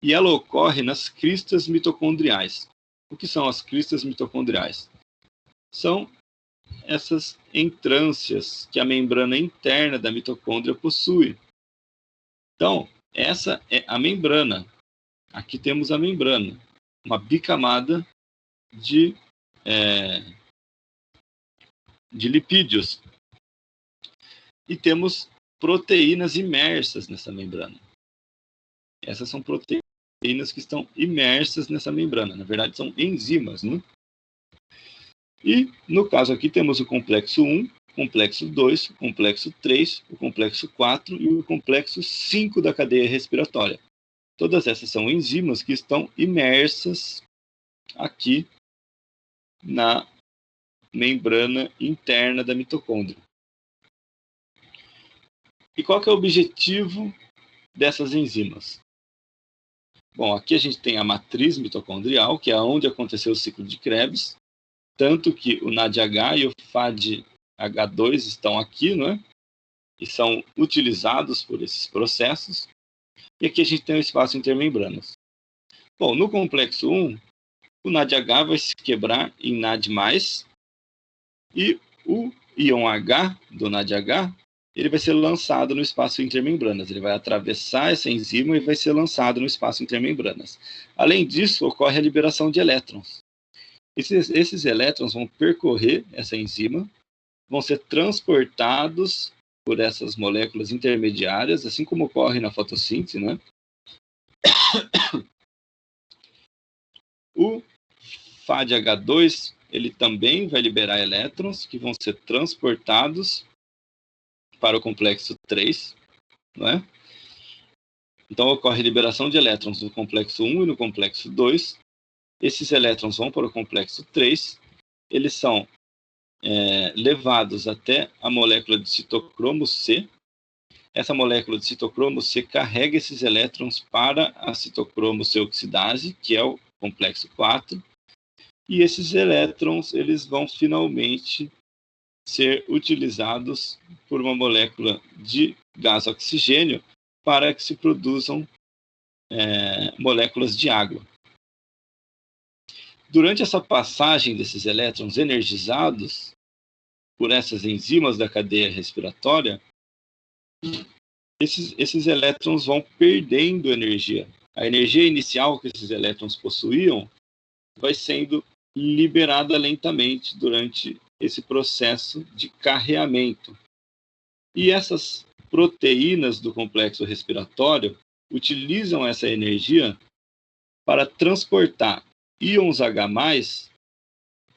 e ela ocorre nas cristas mitocondriais. O que são as cristas mitocondriais? São essas entrâncias que a membrana interna da mitocôndria possui. Então, essa é a membrana. Aqui temos a membrana, uma bicamada de lipídios. E temos proteínas imersas nessa membrana. Essas são proteínas que estão imersas nessa membrana. Na verdade, são enzimas, né? E, no caso aqui, temos o complexo 1, o complexo 2, o complexo 3, o complexo 4 e o complexo 5 da cadeia respiratória. Todas essas são enzimas que estão imersas aqui na membrana interna da mitocôndria. E qual que é o objetivo dessas enzimas? Bom, aqui a gente tem a matriz mitocondrial, que é onde aconteceu o ciclo de Krebs, tanto que o NADH e o FADH2 estão aqui, né? E são utilizados por esses processos. E aqui a gente tem o espaço intermembranas. Bom, no complexo 1, o NADH vai se quebrar em NAD+, e o íon H do NADH, ele vai ser lançado no espaço intermembranas. Ele vai atravessar essa enzima e vai ser lançado no espaço intermembranas. Além disso, ocorre a liberação de elétrons. Esses elétrons vão percorrer essa enzima, vão ser transportados por essas moléculas intermediárias, assim como ocorre na fotossíntese, né? O FADH2, ele também vai liberar elétrons que vão ser transportados para o complexo 3, não é? Então ocorre liberação de elétrons no complexo 1 e no complexo 2. Esses elétrons vão para o complexo 3, eles são levados até a molécula de citocromo C. Essa molécula de citocromo C carrega esses elétrons para a citocromo C oxidase, que é o complexo 4, e esses elétrons eles vão finalmente ser utilizados por uma molécula de gás oxigênio para que se produzam moléculas de água. Durante essa passagem desses elétrons energizados por essas enzimas da cadeia respiratória, esses elétrons vão perdendo energia. A energia inicial que esses elétrons possuíam vai sendo liberada lentamente durante esse processo de carreamento. E essas proteínas do complexo respiratório utilizam essa energia para transportar íons H+,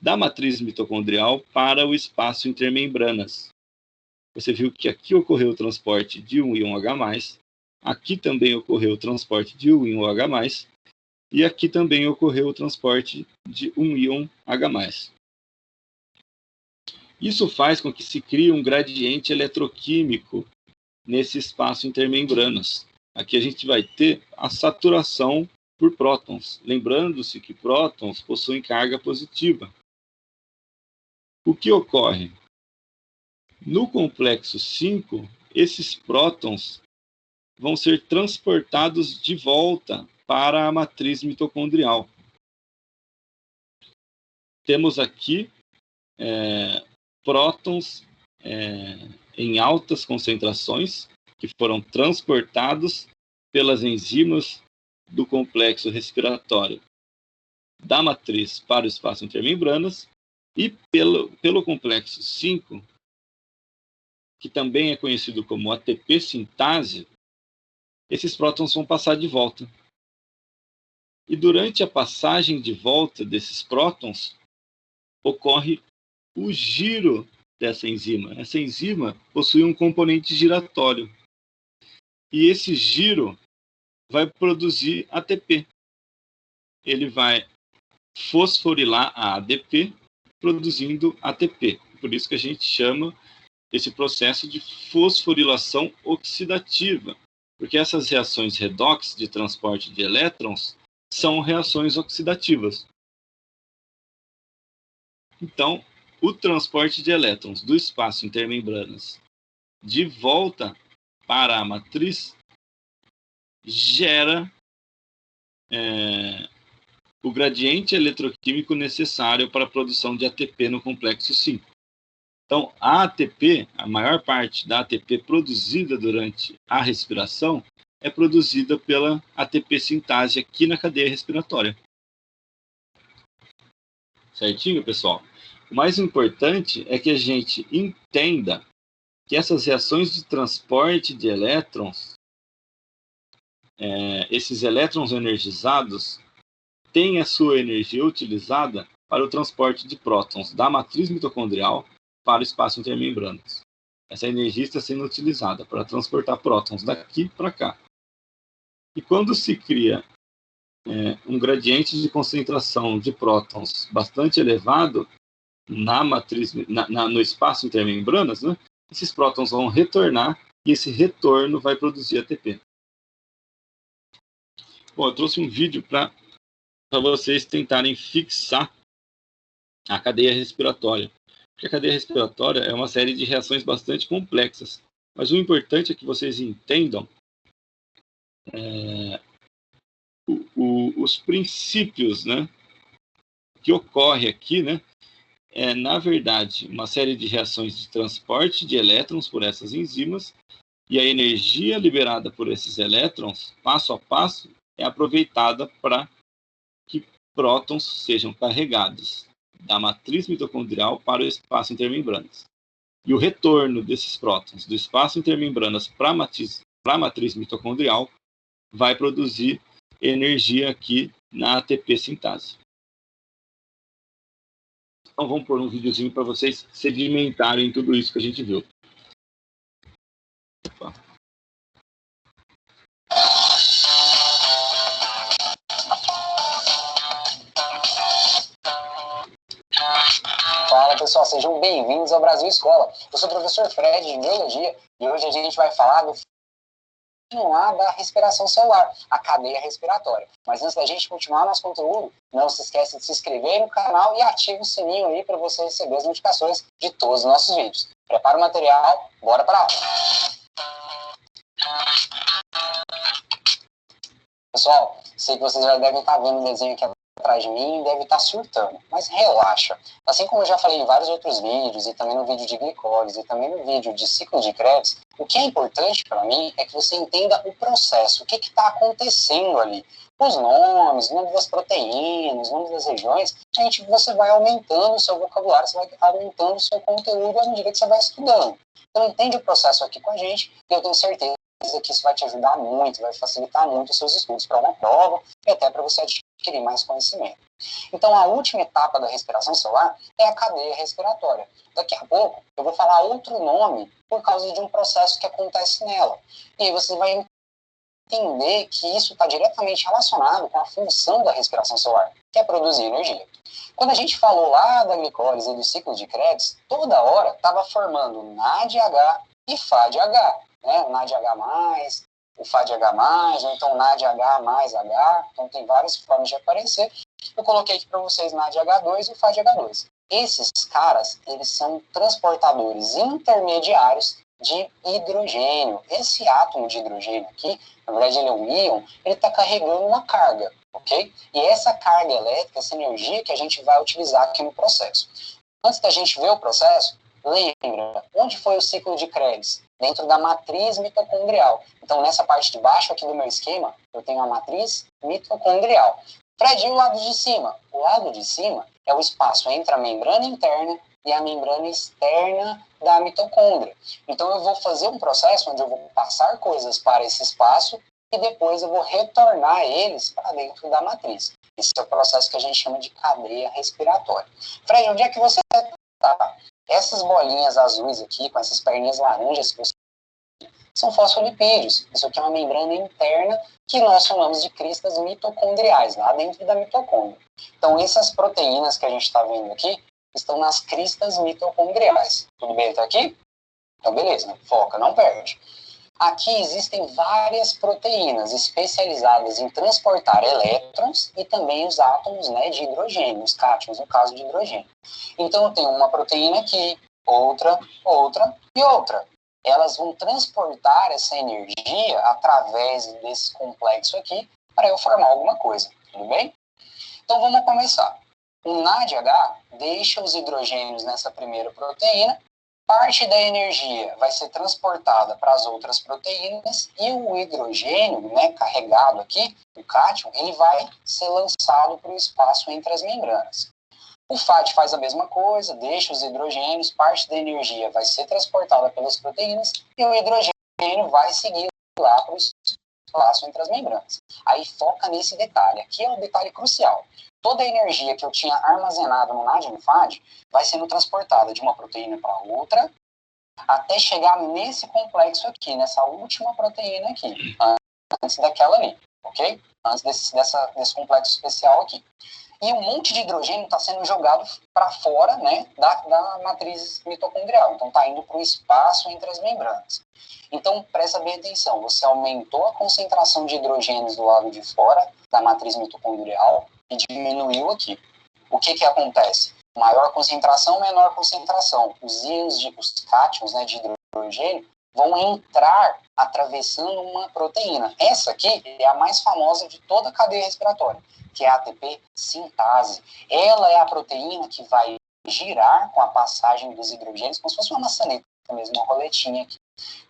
da matriz mitocondrial para o espaço intermembranas. Você viu que aqui ocorreu o transporte de um íon H+, aqui também ocorreu o transporte de um íon H+, e aqui também ocorreu o transporte de um íon H+. Isso faz com que se crie um gradiente eletroquímico nesse espaço intermembranas. Aqui a gente vai ter a saturação por prótons. Lembrando-se que prótons possuem carga positiva. O que ocorre? No complexo 5, esses prótons vão ser transportados de volta para a matriz mitocondrial. Temos aqui prótons em altas concentrações que foram transportados pelas enzimas do complexo respiratório da matriz para o espaço intermembranas e pelo complexo 5, que também é conhecido como ATP sintase, esses prótons vão passar de volta. E durante a passagem de volta desses prótons, ocorre o giro dessa enzima. Essa enzima possui um componente giratório. E esse giro vai produzir ATP. Ele vai fosforilar a ADP, produzindo ATP. Por isso que a gente chama esse processo de fosforilação oxidativa, porque essas reações redox de transporte de elétrons são reações oxidativas. Então, o transporte de elétrons do espaço intermembranas de volta para a matriz gera o gradiente eletroquímico necessário para a produção de ATP no complexo 5. Então, a ATP, a maior parte da ATP produzida durante a respiração, é produzida pela ATP sintase aqui na cadeia respiratória. Certinho, pessoal? O mais importante é que a gente entenda que essas reações de transporte de elétrons, esses elétrons energizados, têm a sua energia utilizada para o transporte de prótons da matriz mitocondrial para o espaço intermembranas. Essa energia está sendo utilizada para transportar prótons daqui para cá. E quando se cria um gradiente de concentração de prótons bastante elevado na matriz, no espaço intermembranas, né, esses prótons vão retornar e esse retorno vai produzir ATP. Bom, eu trouxe um vídeo para vocês tentarem fixar a cadeia respiratória. Porque a cadeia respiratória é uma série de reações bastante complexas. Mas o importante é que vocês entendam os princípios, né, que ocorre aqui, né, na verdade, uma série de reações de transporte de elétrons por essas enzimas, e a energia liberada por esses elétrons, passo a passo, é aproveitada para que prótons sejam carregados da matriz mitocondrial para o espaço intermembranas. E o retorno desses prótons do espaço intermembranas para a matriz mitocondrial vai produzir energia aqui na ATP sintase. Então vamos pôr um videozinho para vocês sedimentarem tudo isso que a gente viu. Opa. Fala pessoal, sejam bem-vindos ao Brasil Escola. Eu sou o professor Fred de Biologia e hoje a gente vai falar da respiração celular, a cadeia respiratória. Mas antes da gente continuar nosso conteúdo, não se esqueça de se inscrever no canal e ative o sininho aí para você receber as notificações de todos os nossos vídeos. Prepara o material, bora para a aula! Pessoal, sei que vocês já devem estar vendo o desenho aqui atrás de mim e deve estar surtando, mas relaxa. Assim como eu já falei em vários outros vídeos, e também no vídeo de glicólise, e também no vídeo de ciclo de Krebs, o que é importante para mim é que você entenda o processo, o que está acontecendo ali. Os nomes, o nome das proteínas, o nome das regiões, você vai aumentando o seu vocabulário, você vai aumentando o seu conteúdo à medida que você vai estudando. Então entende o processo aqui com a gente, e eu tenho certeza que isso vai te ajudar muito, vai facilitar muito os seus estudos para uma prova e até para você adquirir mais conhecimento. Então, a última etapa da respiração celular é a cadeia respiratória. Daqui a pouco, eu vou falar outro nome por causa de um processo que acontece nela. E aí você vai entender que isso está diretamente relacionado com a função da respiração celular, que é produzir energia. Quando a gente falou lá da glicólise e do ciclo de Krebs, toda hora estava formando NADH e FADH. Né? O NADH+, o FADH+, ou então NADH mais H, então tem várias formas de aparecer. Eu coloquei aqui para vocês NADH2 e o FADH2. Esses caras, eles são transportadores intermediários de hidrogênio. Esse átomo de hidrogênio aqui, na verdade ele é um íon, ele está carregando uma carga, ok? E essa carga elétrica, essa energia que a gente vai utilizar aqui no processo. Antes da gente ver o processo, lembra, onde foi o ciclo de Krebs? Dentro da matriz mitocondrial. Então, nessa parte de baixo aqui do meu esquema, eu tenho a matriz mitocondrial. Fred, e o lado de cima? O lado de cima é o espaço entre a membrana interna e a membrana externa da mitocôndria. Então, eu vou fazer um processo onde eu vou passar coisas para esse espaço e depois eu vou retornar eles para dentro da matriz. Esse é o processo que a gente chama de cadeia respiratória. Fred, onde é que você está? Essas bolinhas azuis aqui, com essas perninhas laranjas que você são fosfolipídios. Isso aqui é uma membrana interna que nós chamamos de cristas mitocondriais, lá dentro da mitocôndria. Então, essas proteínas que a gente está vendo aqui estão nas cristas mitocondriais. Tudo bem até aqui? Então, beleza, foca, não perde. Aqui existem várias proteínas especializadas em transportar elétrons e também os átomos, né, de hidrogênio, os cátions, no caso de hidrogênio. Então, eu tenho uma proteína aqui, outra e outra. Elas vão transportar essa energia através desse complexo aqui para eu formar alguma coisa, tudo bem? Então, vamos começar. O NADH deixa os hidrogênios nessa primeira proteína. Parte da energia vai ser transportada para as outras proteínas e o hidrogênio, né, carregado aqui, o cátion, ele vai ser lançado para o espaço entre as membranas. O FAD faz a mesma coisa, deixa os hidrogênios, parte da energia vai ser transportada pelas proteínas e o hidrogênio vai seguir lá para o espaço entre as membranas. Aí foca nesse detalhe, aqui é um detalhe crucial. Toda a energia que eu tinha armazenada no NAD e no FAD vai sendo transportada de uma proteína para outra, até chegar nesse complexo aqui, nessa última proteína aqui, antes daquela ali, ok? Antes desse complexo especial aqui. E um monte de hidrogênio está sendo jogado para fora, né, da matriz mitocondrial. Então, está indo para o espaço entre as membranas. Então, presta bem atenção. Você aumentou a concentração de hidrogênios do lado de fora da matriz mitocondrial e diminuiu aqui. O que acontece? Maior concentração, menor concentração. Os íons, os cátions, né, de hidrogênio vão entrar atravessando uma proteína. Essa aqui é a mais famosa de toda a cadeia respiratória, que é a ATP sintase. Ela é a proteína que vai girar com a passagem dos hidrogênios, como se fosse uma maçaneta mesmo, uma roletinha aqui.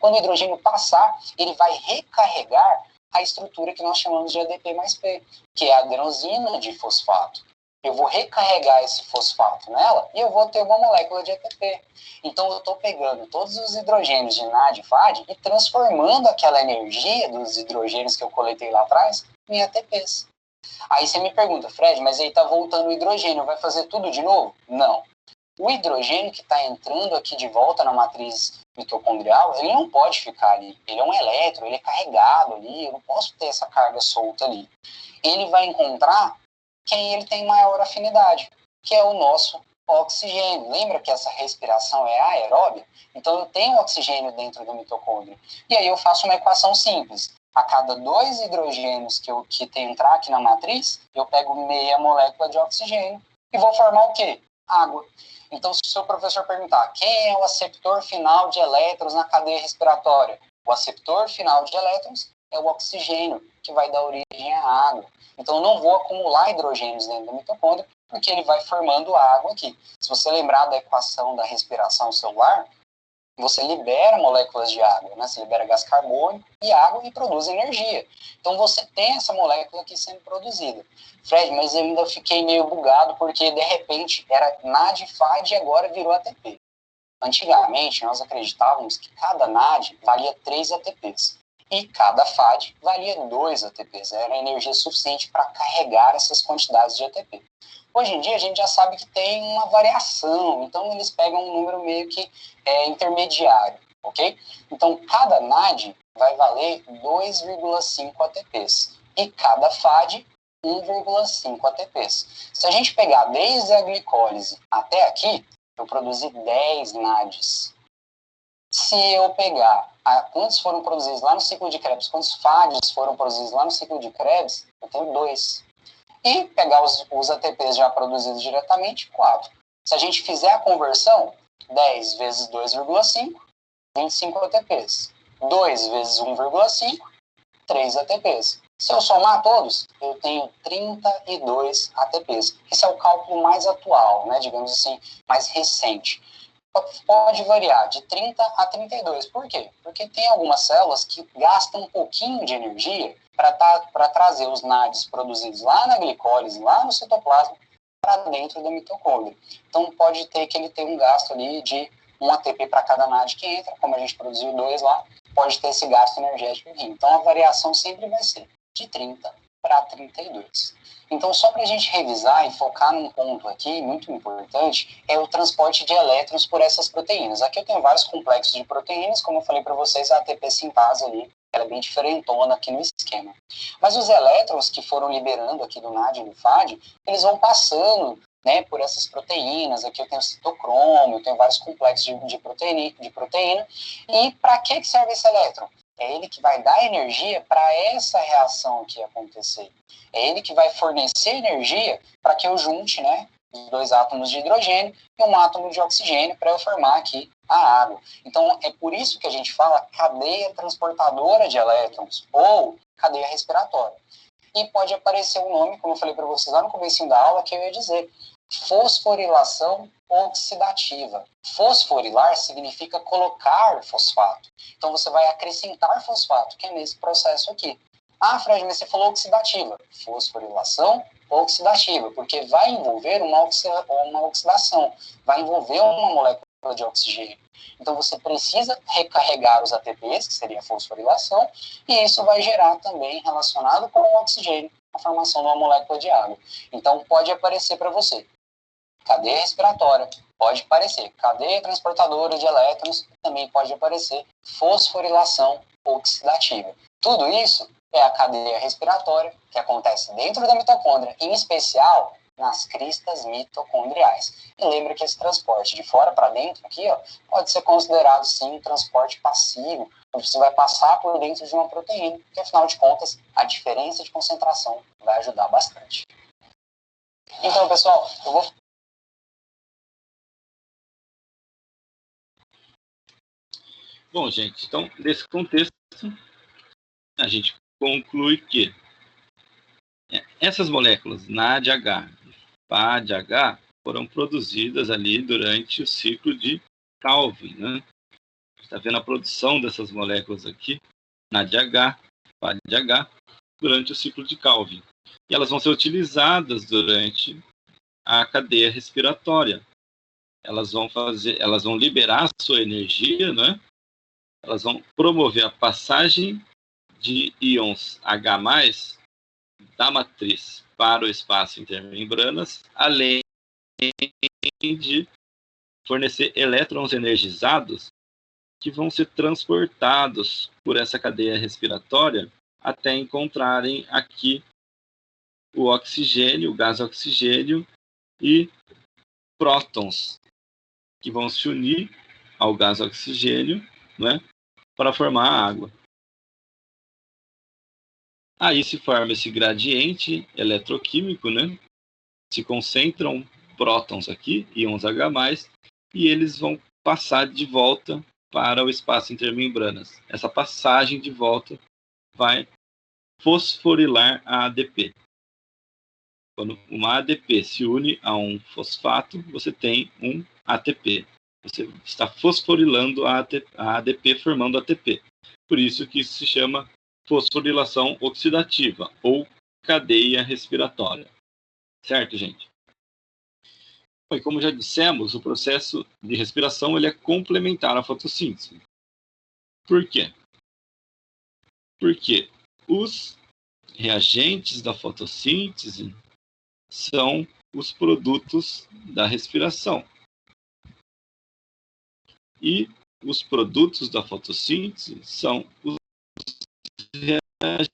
Quando o hidrogênio passar, ele vai recarregar a estrutura que nós chamamos de ADP mais P, que é a adenosina de fosfato. Eu vou recarregar esse fosfato nela e eu vou ter uma molécula de ATP. Então, eu estou pegando todos os hidrogênios de NAD e FAD e transformando aquela energia dos hidrogênios que eu coletei lá atrás em ATPs. Aí você me pergunta, Fred, mas aí está voltando o hidrogênio, vai fazer tudo de novo? Não. O hidrogênio que está entrando aqui de volta na matriz mitocondrial, ele não pode ficar ali. Ele é um elétron, ele é carregado ali, eu não posso ter essa carga solta ali. Ele vai encontrar quem ele tem maior afinidade, que é o nosso oxigênio. Lembra que essa respiração é aeróbia? Então eu tenho oxigênio dentro do mitocôndrio. E aí eu faço uma equação simples. A cada 2 hidrogênios que tem entrar aqui na matriz, eu pego meia molécula de oxigênio e vou formar o quê? Água. Então, se o seu professor perguntar quem é o aceptor final de elétrons na cadeia respiratória, o aceptor final de elétrons é o oxigênio, que vai dar origem à água. Então, eu não vou acumular hidrogênios dentro do mitocôndrio, porque ele vai formando água aqui. Se você lembrar da equação da respiração celular, você libera moléculas de água, né? Você libera gás carbônico e água e produz energia. Então, você tem essa molécula aqui sendo produzida. Fred, mas eu ainda fiquei meio bugado, porque, de repente, era NAD, FAD e agora virou ATP. Antigamente, nós acreditávamos que cada NAD valia 3 ATPs. E cada FAD valia 2 ATPs. Era energia suficiente para carregar essas quantidades de ATP. Hoje em dia, a gente já sabe que tem uma variação. Então, eles pegam um número meio que intermediário, ok? Então, cada NAD vai valer 2,5 ATPs. E cada FAD, 1,5 ATPs. Se a gente pegar desde a glicólise até aqui, eu produzi 10 NADs. Se eu pegar quantos foram produzidos lá no ciclo de Krebs, quantos FADs foram produzidos lá no ciclo de Krebs, eu tenho 2. E pegar os ATPs já produzidos diretamente, 4. Se a gente fizer a conversão, 10 vezes 2,5, 25 ATPs. 2 vezes 1,5, 3 ATPs. Se eu somar todos, eu tenho 32 ATPs. Esse é o cálculo mais atual, né, digamos assim, mais recente. Pode variar de 30 a 32. Por quê? Porque tem algumas células que gastam um pouquinho de energia para trazer os NADs produzidos lá na glicólise, lá no citoplasma, para dentro da mitocôndria. Então, pode ter que ele tenha um gasto ali de 1 ATP para cada NAD que entra, como a gente produziu 2 lá, pode ter esse gasto energético aqui. Então, a variação sempre vai ser de 30 para 32. Então, só para a gente revisar e focar num ponto aqui, muito importante, é o transporte de elétrons por essas proteínas. Aqui eu tenho vários complexos de proteínas, como eu falei para vocês, a ATP sintase ali, ela é bem diferentona aqui no esquema. Mas os elétrons que foram liberando aqui do NAD e do FAD, eles vão passando, né, por essas proteínas. Aqui eu tenho citocromo, eu tenho vários complexos de proteína. E para que serve esse elétron? É ele que vai dar energia para essa reação aqui acontecer. É ele que vai fornecer energia para que eu junte, né, os 2 átomos de hidrogênio e um átomo de oxigênio para eu formar aqui a água. Então, é por isso que a gente fala cadeia transportadora de elétrons ou cadeia respiratória. E pode aparecer um nome, como eu falei para vocês lá no começo da aula, que eu ia dizer fosforilação oxidativa. Fosforilar significa colocar fosfato. Então, você vai acrescentar fosfato, que é nesse processo aqui. Ah, Fred, mas você falou oxidativa. Fosforilação oxidativa, porque vai envolver uma oxidação, vai envolver uma molécula de oxigênio. Então, você precisa recarregar os ATPs, que seria a fosforilação, e isso vai gerar também, relacionado com o oxigênio, a formação de uma molécula de água. Então, pode aparecer para você cadeia respiratória, pode aparecer cadeia transportadora de elétrons, também pode aparecer fosforilação oxidativa. Tudo isso é a cadeia respiratória que acontece dentro da mitocôndria, em especial nas cristas mitocondriais. E lembra que esse transporte de fora para dentro aqui, ó, pode ser considerado sim um transporte passivo, onde você vai passar por dentro de uma proteína, que afinal de contas a diferença de concentração vai ajudar bastante. Então, pessoal, eu vou... Bom, gente, então, nesse contexto, a gente conclui que essas moléculas NADH e FADH foram produzidas ali durante o ciclo de Calvin, né? Está vendo a produção dessas moléculas aqui, NADH, FADH, durante o ciclo de Calvin. E elas vão ser utilizadas durante a cadeia respiratória. Elas vão liberar a sua energia, né? Elas vão promover a passagem de íons H+, da matriz para o espaço intermembranas, além de fornecer elétrons energizados que vão ser transportados por essa cadeia respiratória até encontrarem aqui o oxigênio, o gás oxigênio e prótons, que vão se unir ao gás oxigênio, né, para formar a água. Aí se forma esse gradiente eletroquímico, né? Se concentram prótons aqui, íons H+, e eles vão passar de volta para o espaço intermembranas. Essa passagem de volta vai fosforilar a ADP. Quando uma ADP se une a um fosfato, você tem um ATP. Você está fosforilando a ADP, formando ATP. Por isso que isso se chama fosforilação oxidativa ou cadeia respiratória. Certo, gente? E como já dissemos, o processo de respiração ele é complementar à fotossíntese. Por quê? Porque os reagentes da fotossíntese são os produtos da respiração. E os produtos da fotossíntese são os reagentes.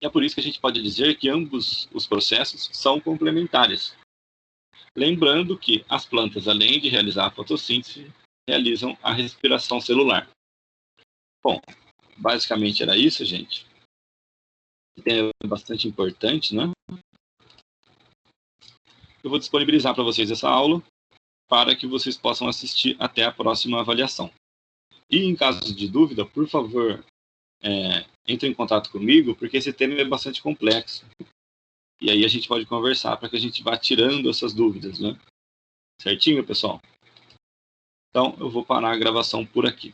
E é por isso que a gente pode dizer que ambos os processos são complementares. Lembrando que as plantas, além de realizar a fotossíntese, realizam a respiração celular. Bom, basicamente era isso, gente. É bastante importante, né? Eu vou disponibilizar para vocês essa aula para que vocês possam assistir até a próxima avaliação. E em caso de dúvida, por favor, entre em contato comigo, porque esse tema é bastante complexo. E aí a gente pode conversar para que a gente vá tirando essas dúvidas, né? Certinho, pessoal? Então, eu vou parar a gravação por aqui.